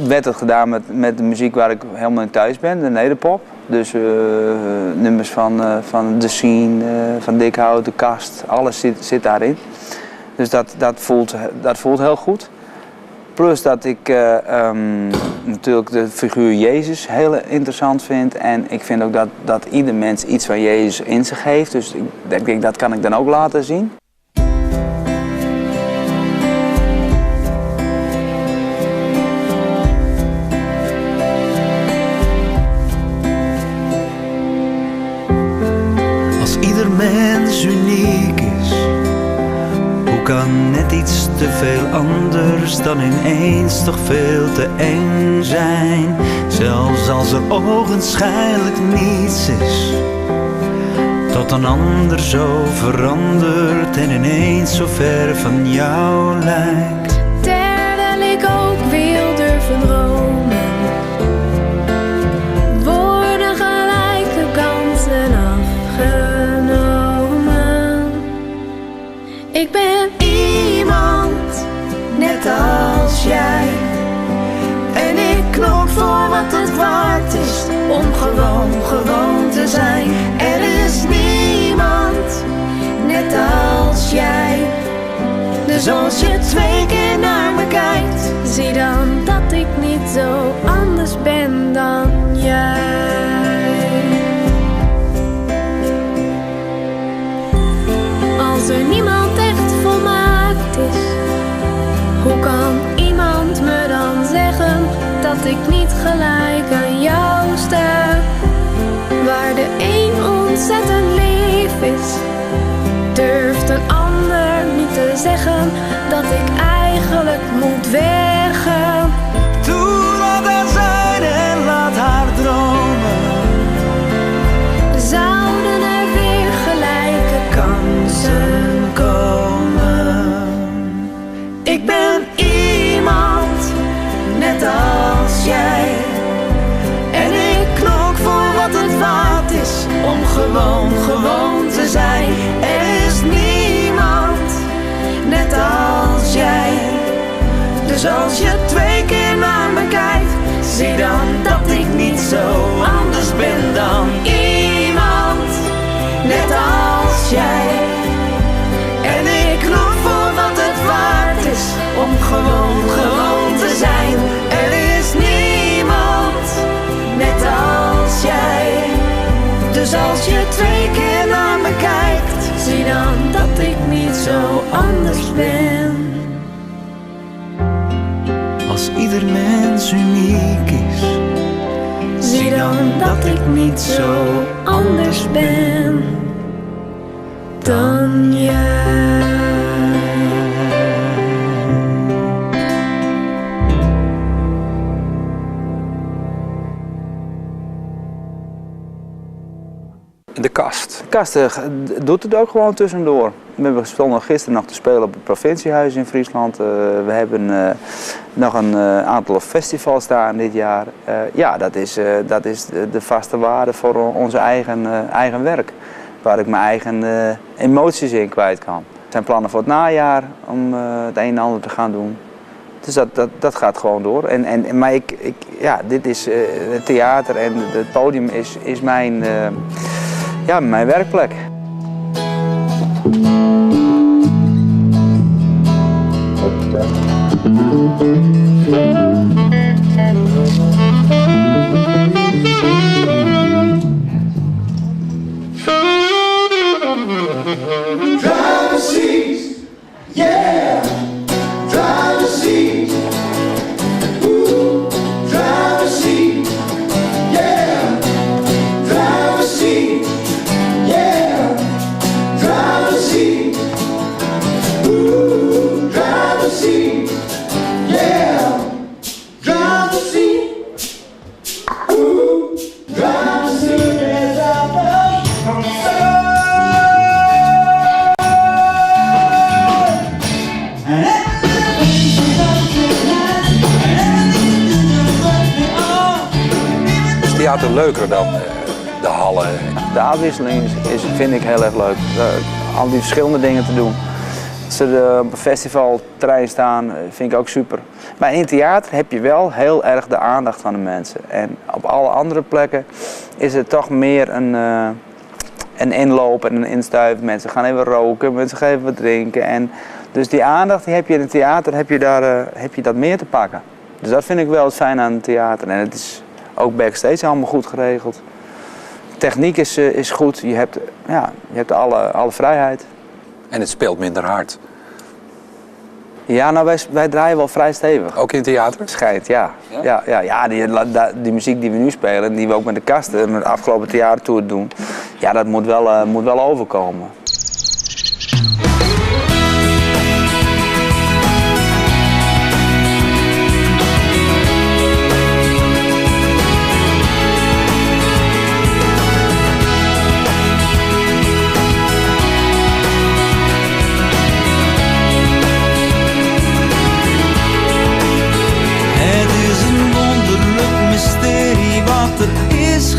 werd het gedaan met de muziek waar ik helemaal in thuis ben, de nederpop. Dus nummers van The Scene, van Dikhout, De Kast, alles zit daarin. Dus dat voelt heel goed. Plus dat ik natuurlijk de figuur Jezus heel interessant vind. En ik vind ook dat ieder mens iets van Jezus in zich heeft. Dus ik denk dat kan ik dan ook laten zien. Als ieder mens uniek is, hoe kan net iets te veel anders dan ineens toch veel te eng zijn? Zelfs als er ogenschijnlijk niets is, tot een ander zo verandert en ineens zo ver van jou lijkt. Terwijl ik ook wil durven dromen, worden gelijke kansen afgenomen. Ik ben iemand, net als jij. En ik knok voor wat het waard is, om gewoon te zijn. Er is niemand, net als jij. Dus als je 2 keer naar me kijkt, zie dan dat ik niet zo anders ben dan jij. Als er niemand echt volmaakt is, hoe kan iemand me dan zeggen dat ik niet gelijk aan jou sta? Waar de een ontzettend lief is, durft een ander niet te zeggen dat ik eigenlijk moet weggaan. Doe laat haar zijn en laat haar dromen. Zouden er weer gelijke kansen komen? Ik ben iemand, net als jij. En ik knok voor wat het waard is, om gewoon te zijn. Er is niemand, net als jij. Dus als je 2 keer naar me kijkt, zie dan dat ik niet zo anders ben dan iemand, net als jij. En ik knok voor wat het waard is, om gewoon te zijn. Er is niemand, net als jij. Dus als je 2 keer naar me kijkt, Zie dan dat ik niet zo anders ben. als ieder mens uniek is, Zie dan dat ik niet zo anders ben dan jij. De kast. De kast doet het ook gewoon tussendoor. We stonden gisteren nog te spelen op het provinciehuis in Friesland. We hebben nog een aantal festivals staan dit jaar. Ja, dat is de vaste waarde voor onze eigen werk. Waar ik mijn eigen emoties in kwijt kan. Er zijn plannen voor het najaar om het een en ander te gaan doen. Dus dat gaat gewoon door. Maar ja, dit is het theater en het podium is mijn werkplek. Driver seats, yeah. Driver seats, ooh. Driver seats, yeah. Driver seats, yeah. Driver seats, ooh. Driver seats, yeah. Driver seats, ooh. Driver seats, Is theater leuker dan de hallen? De afwisseling vind ik heel erg leuk. Al die verschillende dingen te doen. Als ze op een festivalterrein staan, vind ik ook super. Maar in theater heb je wel heel erg de aandacht van de mensen. En op alle andere plekken is het toch meer een inloop en een instuif. Mensen gaan even roken, mensen gaan even wat drinken. En Dus die aandacht die heb je in het theater, heb je dat meer te pakken. Dus dat vind ik wel het fijn aan het theater. En het is ook backstage allemaal goed geregeld. Techniek is goed, je hebt alle vrijheid. En het speelt minder hard. Ja, nou wij draaien wel vrij stevig. Ook in het theater? Schijnt, ja. Ja, die muziek die we nu spelen, die we ook met de kasten, met de afgelopen theatertour doen, ja, dat moet wel overkomen.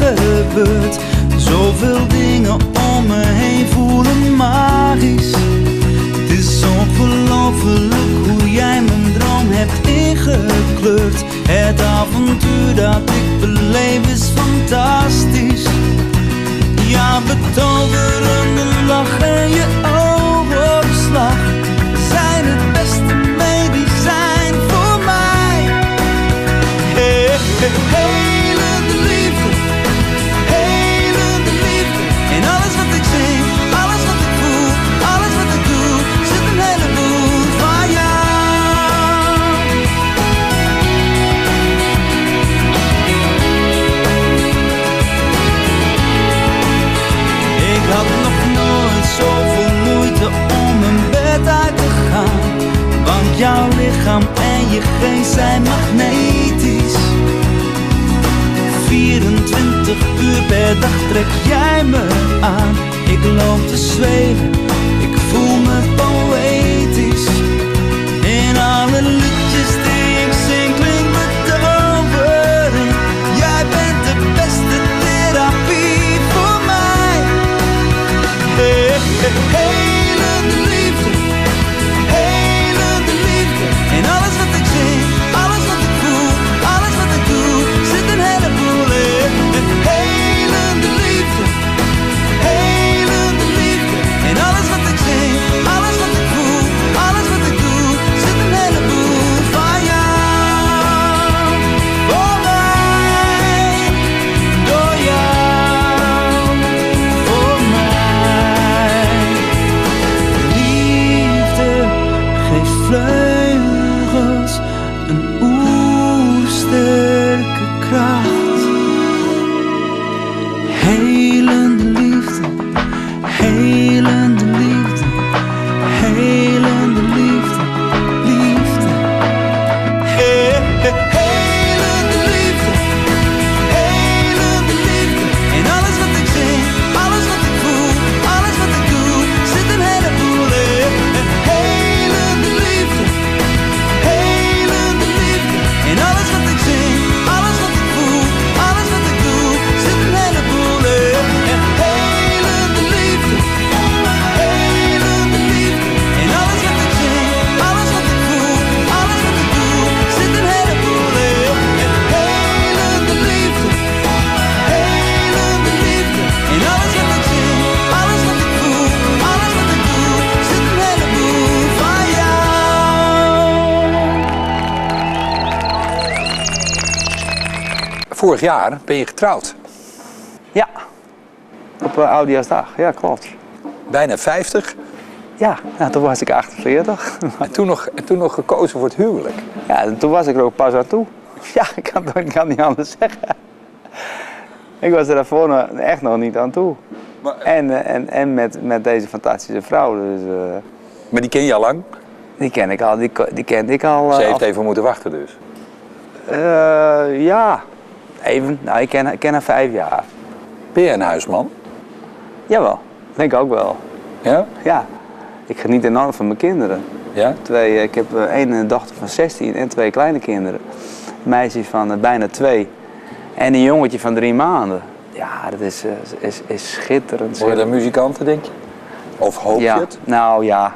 Gebeurt. Zoveel dingen om me heen voelen magisch. Het is ongelooflijk hoe jij mijn droom hebt ingekleurd. Het avontuur dat ik beleef is fantastisch. Ja, betoverende lach en je oogopslag zijn het beste medicijn voor mij. Hey, hey, hey. Jouw lichaam en je geest zijn magnetisch. 24 uur per dag trek jij me aan. Ik loop te zweven, ik voel me poëtisch. In alle liedjes die ik zing klinkt betovering. Jij bent de beste therapie voor mij. Hey, hey, hey. Vorig jaar ben je getrouwd. Ja, op Oudejaarsdag, ja klopt. Bijna 50. Ja, nou, toen was ik 48. En toen nog gekozen voor het huwelijk. Ja, en toen was ik er ook pas aan toe. Ja, ik kan niet anders zeggen. Ik was er daarvoor echt nog niet aan toe. Maar, en met deze fantastische vrouw. Dus, maar die ken je al lang? Die kende ik al. Ze heeft even moeten wachten dus? Ja, even. Nou, ik ken haar 5 jaar. Ben je een huisman? Jawel, denk ik ook wel. Ja? Ja, ik geniet enorm van mijn kinderen. Ja? Ik heb één dochter van 16 en 2 kleine kinderen. Een meisje van bijna 2 en een jongetje van 3 maanden. Ja, dat is schitterend. Word je dan muzikanten, denk je? Of hoop je het? Nou ja,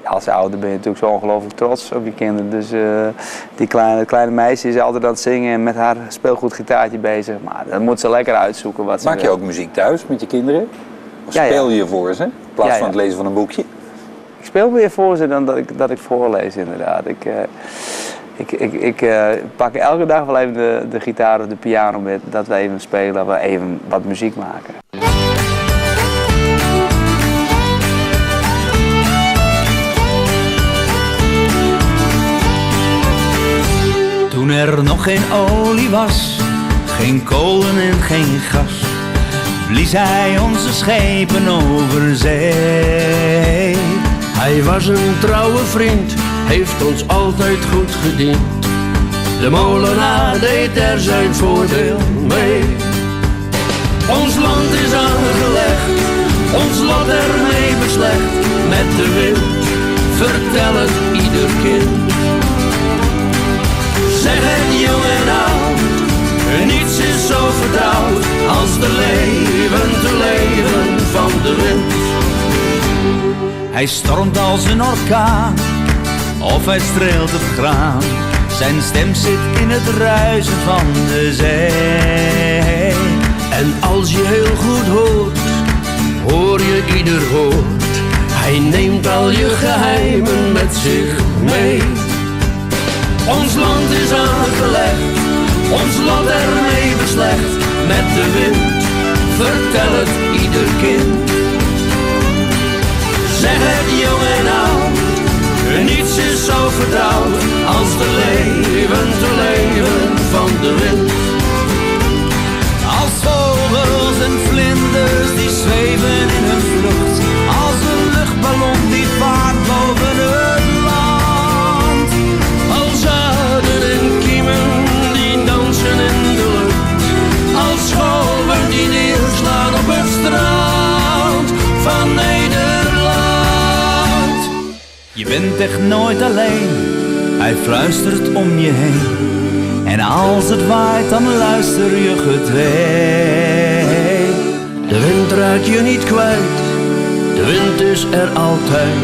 als ouder ben je natuurlijk zo ongelooflijk trots op je kinderen. Dus die kleine meisje is altijd aan het zingen en met haar speelgoedgitaartje bezig. Maar dat moet ze lekker uitzoeken wat ze Maak je ook muziek thuis met je kinderen? Of Ja, speel je voor ze, in plaats van het lezen van een boekje? Ik speel meer voor ze dan dat ik voorlees, inderdaad. Ik pak elke dag wel even de gitaar of de piano met, dat we even spelen, dat we even wat muziek maken. Toen er nog geen olie was, geen kolen en geen gas, blies hij onze schepen over zee. Hij was een trouwe vriend, heeft ons altijd goed gediend. De molenaar deed er zijn voordeel mee. Ons land is aangelegd, ons lot ermee beslecht. Met de wind, vertel het ieder kind. Zeg het jong en oud, niets is zo vertrouwd als te leven van de wind. Hij stormt als een orkaan, of hij streelt het graan. Zijn stem zit in het ruisen van de zee. En als je heel goed hoort, hoor je ieder woord. Hij neemt al je geheimen met zich mee. Ons land is aangelegd, ons lot ermee beslecht. Met de wind, vertel het ieder kind. Zeg het jong en oud, niets is zo vertrouwd als te leven van de wind. Als vogels en vlinders die zweven in hun vlucht, als een luchtballon die vaart boven het land. Als zaden en kiemen die dansen in de lucht, als golven die neerslaan op het strand van Nederland. Je bent echt nooit alleen, hij fluistert om je heen. En als het waait, dan luister je gedwee. De wind raakt je niet kwijt, de wind is er altijd.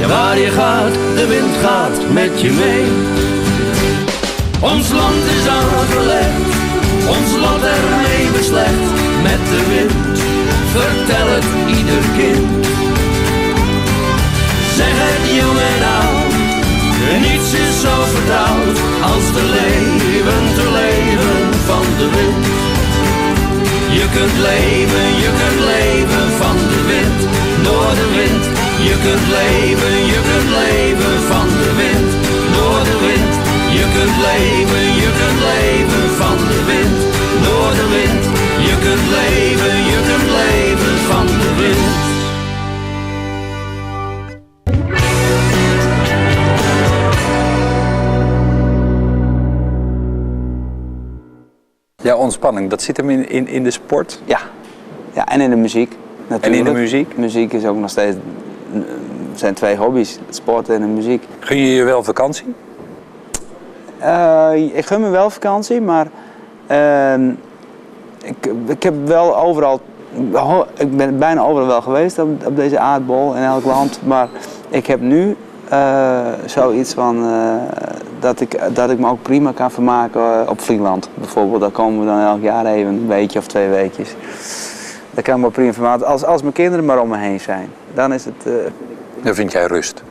En waar je gaat, de wind gaat met je mee. Ons land is aangelegd, ons lot ermee beslecht. Met de wind, vertel het ieder kind. Zeg het jong en oud, niets is zo vertrouwd als te leven van de wind. Je kunt leven van de wind, door de wind. Je kunt leven van de wind, door de wind. Je kunt leven van de wind, door de wind. Je kunt leven van de wind. Ja, ontspanning, dat zit hem in de sport. Ja, en in de muziek natuurlijk. En in de muziek? Muziek is ook nog steeds, zijn twee hobby's, het sport en de muziek. Gun je je wel vakantie? Ik gun me wel vakantie, maar ik heb wel overal, ik ben bijna overal wel geweest op deze aardbol in elk land, maar ik heb nu zoiets van dat ik me ook prima kan vermaken op Vlieland bijvoorbeeld. Daar komen we dan elk jaar even een weekje of 2 weekjes. Daar kan ik me prima vermaken. Als mijn kinderen maar om me heen zijn, dan is het... Dan vind jij rust.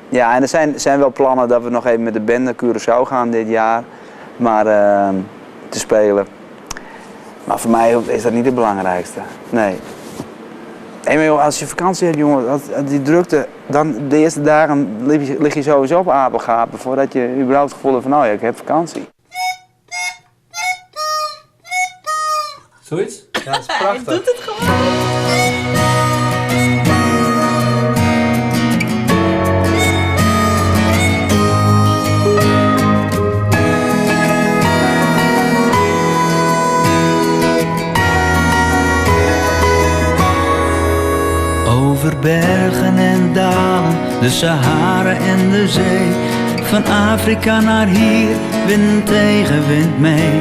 Ja, en er zijn wel plannen dat we nog even met de band naar Curaçao gaan dit jaar. Maar te spelen. Maar voor mij is dat niet het belangrijkste. Nee. Hey, maar joh, als je vakantie hebt, jongen, die drukte, dan de eerste dagen lig je sowieso op apengapen voordat je überhaupt het gevoel hebt van, nou ja, ik heb vakantie. Zoiets? Ja, dat is prachtig. Hij doet het gewoon. Over bergen en dalen, de Sahara en de zee. Van Afrika naar hier, wind tegen wind mee.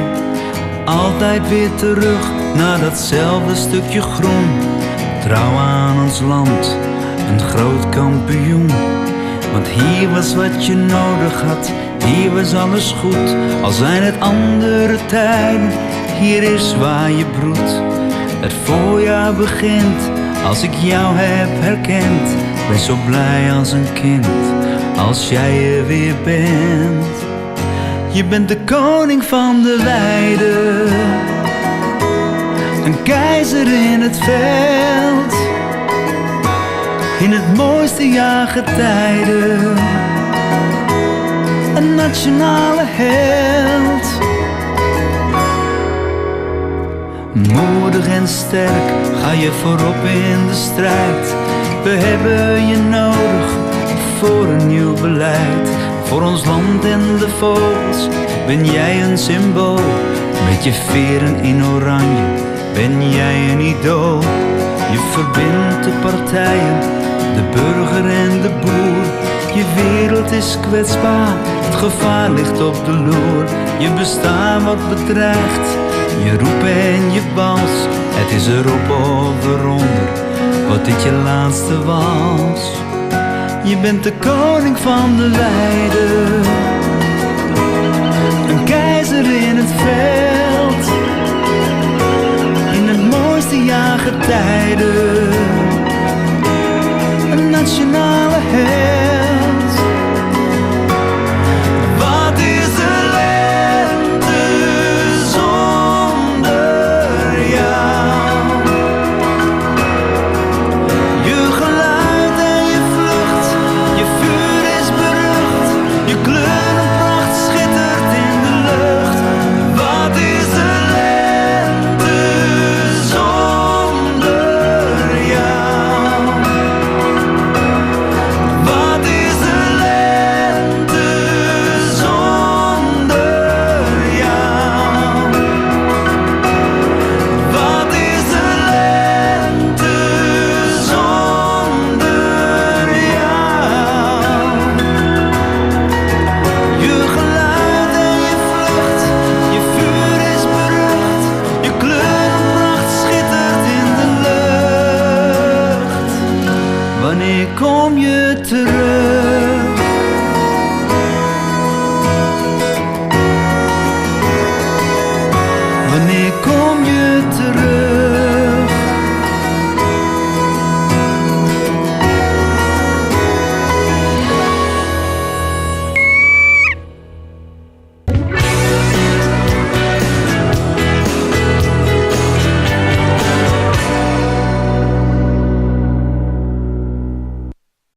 Altijd weer terug naar datzelfde stukje groen. Trouw aan ons land, een groot kampioen. Want hier was wat je nodig had, hier was alles goed. Al zijn het andere tijden, hier is waar je broedt. Het voorjaar begint, als ik jou heb herkend. ben zo blij als een kind als jij er weer bent. Je bent de koning van de weide, een keizer in het veld, in het mooiste jaargetijde, een nationale held. Moedig en sterk ga je voorop in de strijd. We hebben je nodig voor een nieuw beleid. Voor ons land en de vogels ben jij een symbool. Met je veren in oranje ben jij een idool. Je verbindt de partijen, de burger en de boer. Je wereld is kwetsbaar, het gevaar ligt op de loer. Je bestaan wordt bedreigd, je roep en je wals. Het is erop of eronder, wat dit je laatste wals. Je bent de koning van de weide, een keizer in het veld, in het mooiste jaargetijde, een nationale held. Wat is de lente zonder jou? Je geluid en je vlucht, je vuur is berucht, je kleurenpracht schittert in de lucht. Wat is de lente zonder jou? Wat is de lente zonder jou? Wat is de lente zonder jou? Je geluid en je vlucht, je vuur is berucht, je kleurenpracht schittert in de lucht. Wanneer kom je terug?